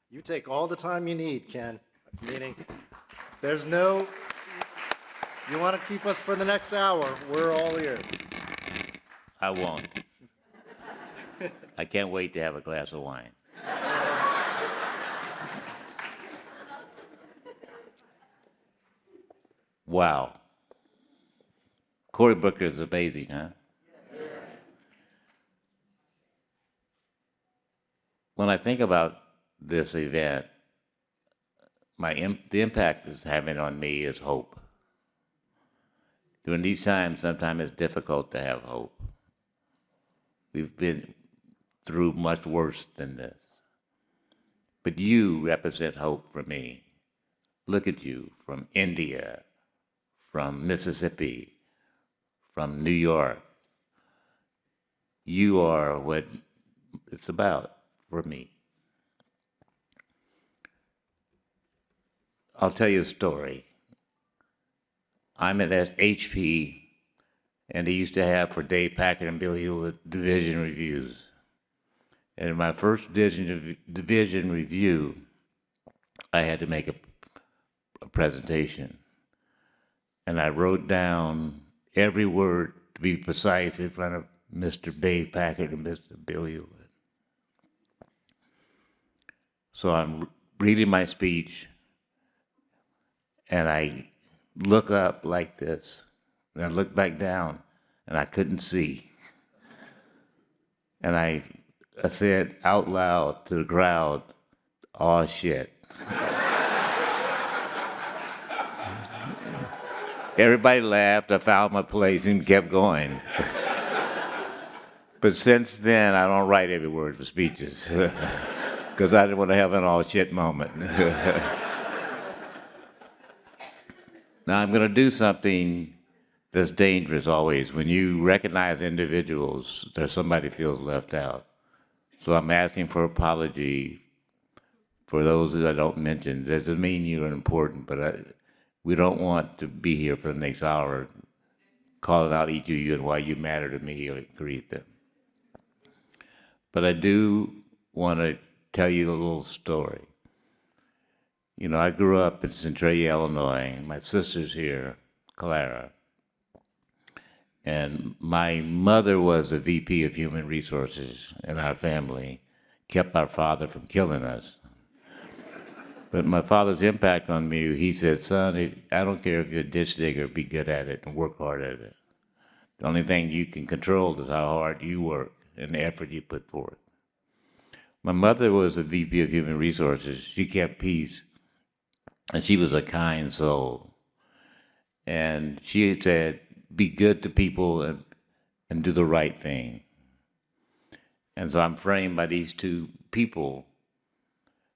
You take all the time you need, Ken. Meaning, there's no, you want to keep us for the next hour, we're all ears. I won't. I can't wait to have a glass of wine. Wow. Cory Booker is amazing, huh? When I think about this event, the impact it's having on me is hope. During these times, sometimes it's difficult to have hope. We've been through much worse than this. But you represent hope for me. Look at you, from India, from Mississippi, from New York. You are what it's about for me. I'll tell you a story. I'm at HP, and they used to have for Dave Packard and Bill Hewlett division reviews. And in my first division review, I had to make a presentation. And I wrote down every word to be precise in front of Mr. Dave Packard and Mr. Bill Hewlett. So I'm reading my speech, and I look up like this, and I look back down, and I couldn't see. And I said out loud to the crowd, "Aw, shit." Everybody laughed, I found my place and kept going. But since then, I don't write every word for speeches, because I didn't want to have an "all shit" moment. Now, I'm going to do something that's dangerous always. When you recognize individuals, there's somebody feels left out. So I'm asking for apology for those that I don't mention. That doesn't mean you're important, but we don't want to be here for the next hour calling out each of you and why you matter to me or Caretha. But I do want to tell you a little story. You know, I grew up in Centralia, Illinois, and my sister's here, Clara. And my mother was the VP of Human Resources in our family, kept our father from killing us. But my father's impact on me, he said, "Son, I don't care if you're a ditch digger, be good at it and work hard at it. The only thing you can control is how hard you work and the effort you put forth." My mother was a VP of Human Resources. She kept peace, and she was a kind soul. And she said, "Be good to people and do the right thing." And so I'm framed by these two people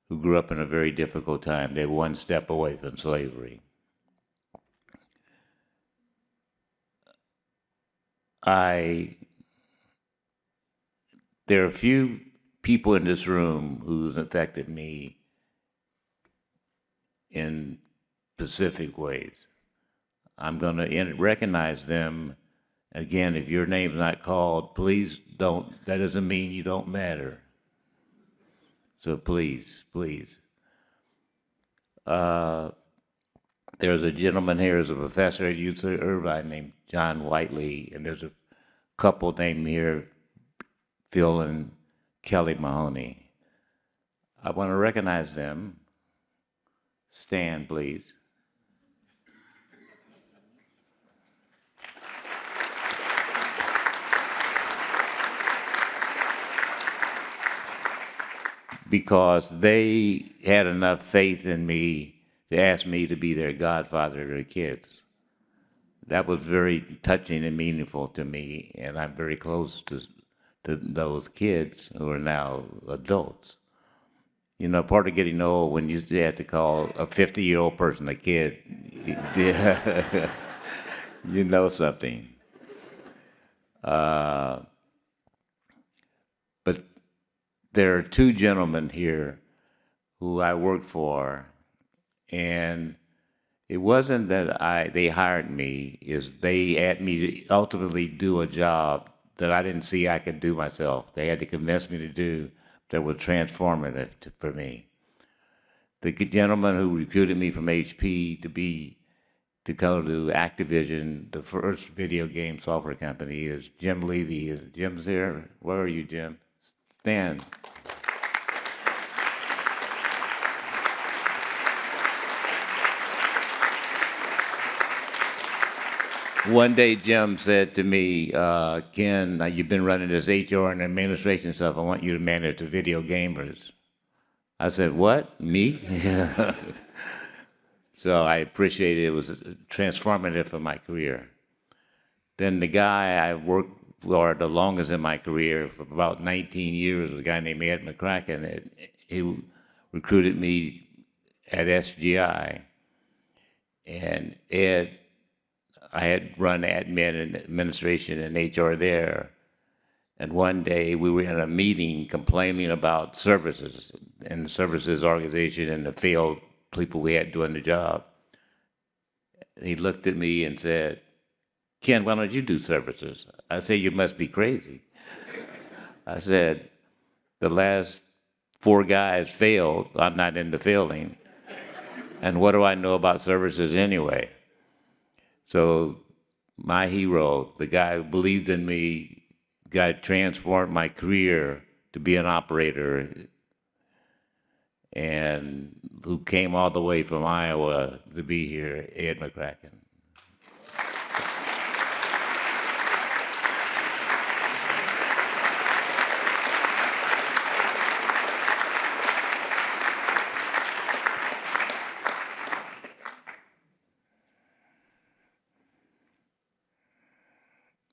who grew up in a very difficult time. They were one step away from slavery. There are a few people in this room who's affected me in specific ways. I'm going to recognize them. Again, if your name's not called, please don't, that doesn't mean you don't matter. So please, please. There's a gentleman here who's a professor at UC Irvine named John Whiteley, and there's a couple named here, Phil and Kelly Mahoney. I want to recognize them. Stand, please. because they had enough faith in me to ask me to be their godfather to their kids. That was very touching and meaningful to me, and I'm very close to those kids who are now adults. You know, part of getting old, when you had to call a 50-year-old person a kid, you know something. But there are two gentlemen here who I worked for, and it wasn't that they hired me, is they had me to ultimately do a job that I didn't see I could do myself. They had to convince me to do that was transformative for me. The gentleman who recruited me from HP to go to Activision, the first video game software company, is Jim Levy. Jim's here. Where are you, Jim? Stand. One day, Jim said to me, Ken, you've been running this HR and administration stuff. I want you to manage the video gamers. I said, what? Me? So I appreciated it. It was transformative for my career. Then the guy I worked for the longest in my career, for about 19 years, was a guy named Ed McCracken. He recruited me at SGI. And Ed, I had run admin and administration and HR there. And one day we were in a meeting complaining about services and the services organization and the failed people we had doing the job. He looked at me and said, Ken, why don't you do services? I said, you must be crazy. I said, the last 4 guys failed. I'm not into failing. And what do I know about services anyway? So my hero, the guy who believed in me, guy transformed my career to be an operator, and who came all the way from Iowa to be here, Ed McCracken.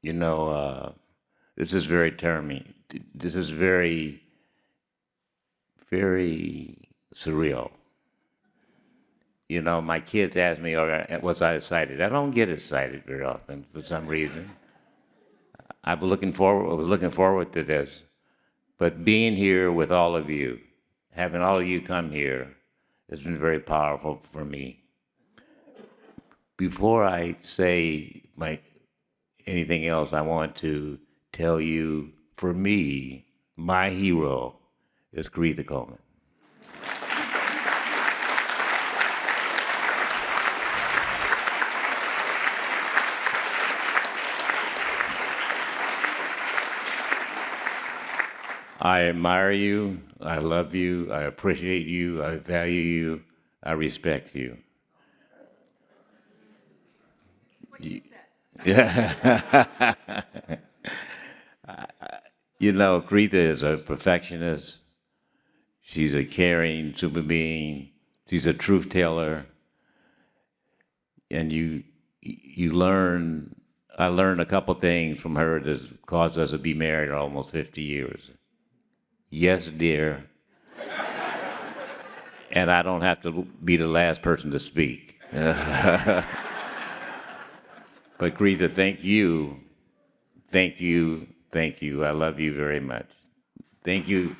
You know, this is very terming. This is very, very surreal. You know, my kids ask me, was I excited? I don't get excited very often for some reason. I was looking forward to this. But being here with all of you, having all of you come here, has been very powerful for me. Before I say anything else, I want to tell you, for me, my hero is Caretha Coleman. I admire you, I love you, I appreciate you, I value you, I respect you. Yeah. You know, Caretha is a perfectionist. She's a caring super being. She's a truth teller. And I learned a couple things from her that's caused us to be married almost 50 years. Yes, dear. And I don't have to be the last person to speak. But Caretha, thank you. Thank you. Thank you. I love you very much. Thank you.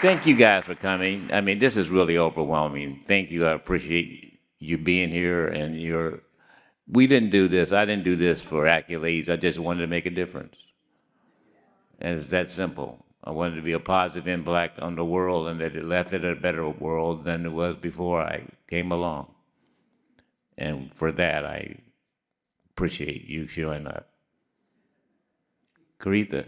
Thank you guys for coming. I mean, this is really overwhelming. Thank you. I appreciate you being here and we didn't do this. I didn't do this for accolades. I just wanted to make a difference. And it's that simple. I wanted to be a positive impact on the world, and that it left it a better world than it was before I came along. And for that, I appreciate you showing up. Caretha.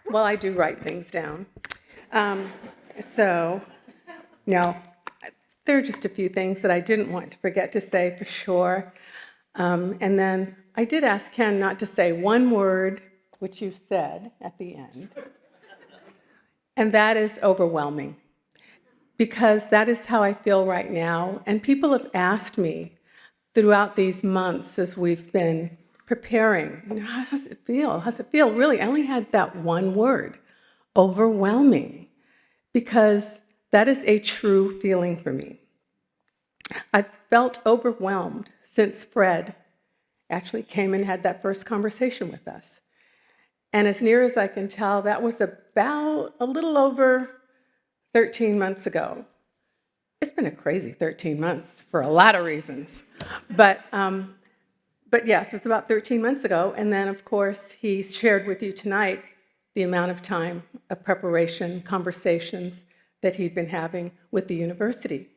Well, I do write things down. So, no, there are just a few things that I didn't want to forget to say for sure. And then I did ask Ken not to say one word, which you said at the end, and that is overwhelming, because that is how I feel right now. And people have asked me throughout these months as we've been preparing, how does it feel? How does it feel? Really, I only had that one word, overwhelming, because that is a true feeling for me. I've felt overwhelmed since Fred actually came and had that first conversation with us. And as near as I can tell, that was about a little over 13 months ago. It's been a crazy 13 months for a lot of reasons. But yes, it was about 13 months ago. And then, of course, he shared with you tonight the amount of time of preparation, conversations that he'd been having with the university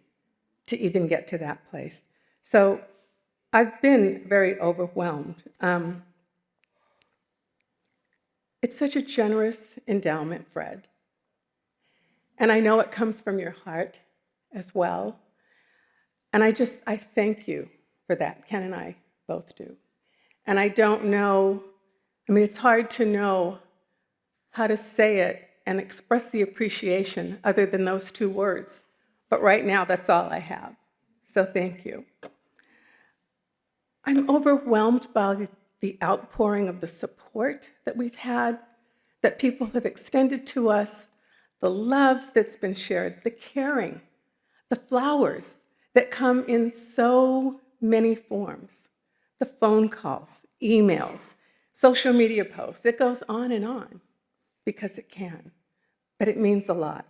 to even get to that place. So I've been very overwhelmed. It's such a generous endowment, Fred. And I know it comes from your heart as well. And I thank you for that. Ken and I both do. And I don't know, it's hard to know how to say it and express the appreciation other than those two words. But right now, that's all I have. So thank you. I'm overwhelmed by the outpouring of the support that we've had, that people have extended to us, the love that's been shared, the caring, the flowers that come in so many forms, the phone calls, emails, social media posts. It goes on, because it can, but it means a lot.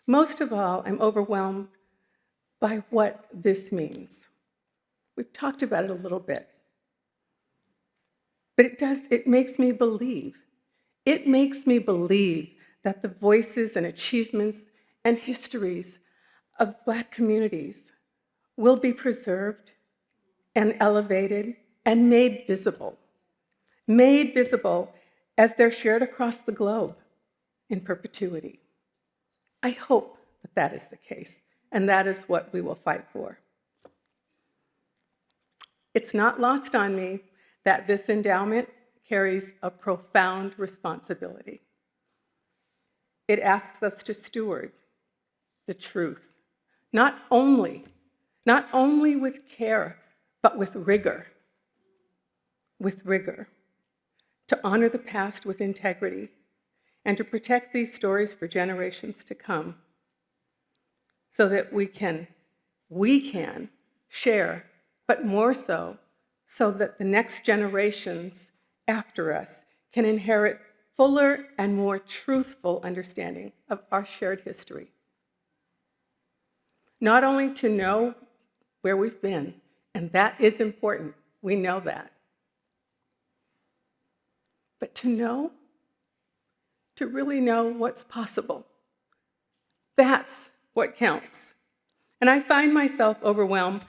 Most of all, I'm overwhelmed by what this means. We've talked about it a little bit. But it makes me believe. It makes me believe that the voices and achievements and histories of Black communities will be preserved and elevated and made visible as they're shared across the globe in perpetuity. I hope that that is the case, and that is what we will fight for. It's not lost on me that this endowment carries a profound responsibility. It asks us to steward the truth, not only with care, but with rigor, to honor the past with integrity, and to protect these stories for generations to come, so that we can share, but more so that the next generations after us can inherit fuller and more truthful understanding of our shared history. Not only to know where we've been, and that is important, we know that, but to really know what's possible. That's what counts. And I find myself overwhelmed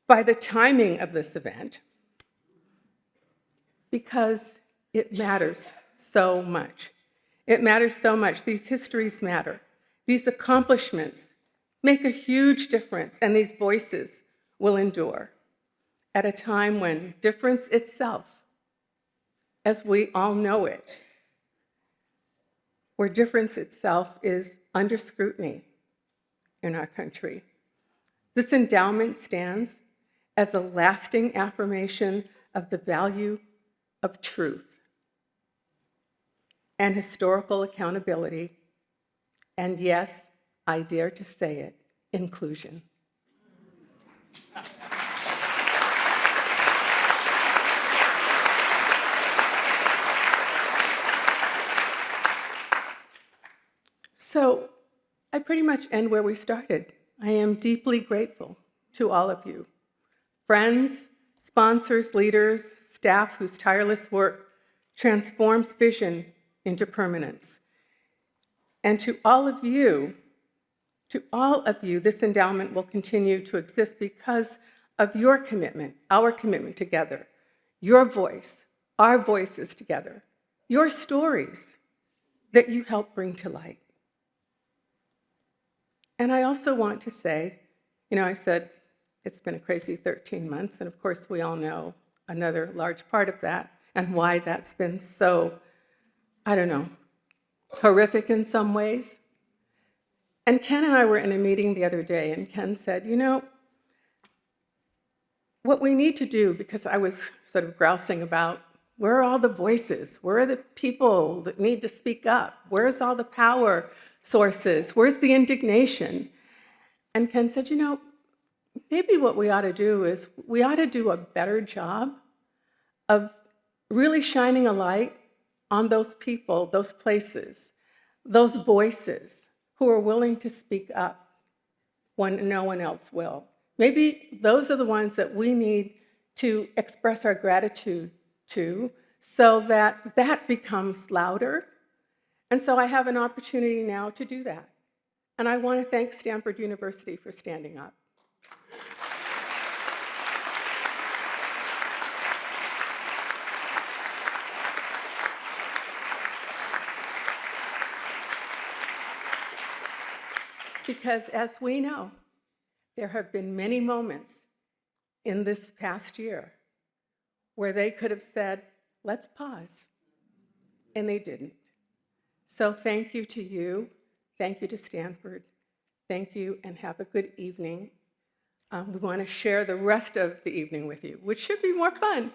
by the timing of this event because it matters so much. It matters so much. These histories matter. These accomplishments make a huge difference, and these voices will endure at a time when difference itself, as we all know it, where difference itself is under scrutiny in our country. This endowment stands as a lasting affirmation of the value of truth and historical accountability, and yes, I dare to say it, inclusion. So I pretty much end where we started. I am deeply grateful to all of you, friends, sponsors, leaders, staff whose tireless work transforms vision into permanence. And to all of you, this endowment will continue to exist because of your commitment, our commitment together, your voice, our voices together, your stories, that you help bring to light. And I also want to say, I said it's been a crazy 13 months, and of course we all know another large part of that and why that's been so, horrific in some ways. And Ken and I were in a meeting the other day, and Ken said, what we need to do, because I was sort of grousing about where are all the voices? Where are the people that need to speak up? Where's all the power sources? Where's the indignation? And Ken said, maybe what we ought to do is we ought to do a better job of really shining a light on those people, those places, those voices who are willing to speak up when no one else will. Maybe those are the ones that we need to express our gratitude to so that that becomes louder. And so I have an opportunity now to do that. And I want to thank Stanford University for standing up. Because as we know, there have been many moments in this past year where they could have said, let's pause, and they didn't. So thank you to you, thank you to Stanford, thank you, and have a good evening. We want to share the rest of the evening with you, which should be more fun.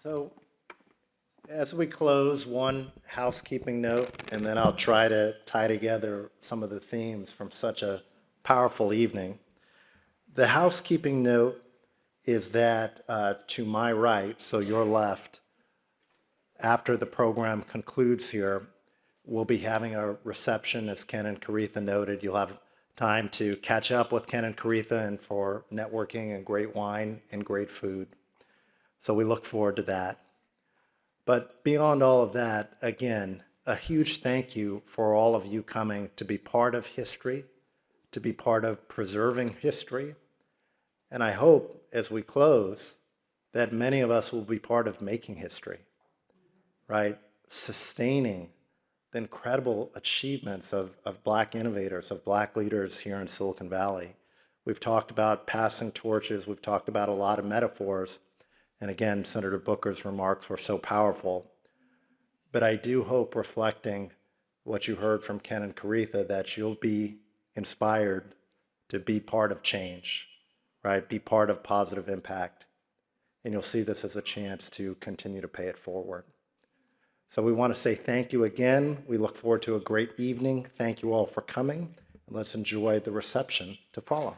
So as we close, one housekeeping note, and then I'll try to tie together some of the themes from such a powerful evening. The housekeeping note is that to my right, so your left, after the program concludes here, we'll be having a reception, as Ken and Caretha noted. You'll have time to catch up with Ken and Caretha and for networking and great wine and great food. So we look forward to that. But beyond all of that, again, a huge thank you for all of you coming to be part of history, to be part of preserving history. And I hope as we close that many of us will be part of making history, right? Sustaining the incredible achievements of Black innovators, of Black leaders here in Silicon Valley. We've talked about passing torches. We've talked about a lot of metaphors. And again, Senator Booker's remarks were so powerful. But I do hope, reflecting what you heard from Ken and Caretha, that you'll be inspired to be part of change, right? Be part of positive impact. And you'll see this as a chance to continue to pay it forward. So we want to say thank you again. We look forward to a great evening. Thank you all for coming. And let's enjoy the reception to follow.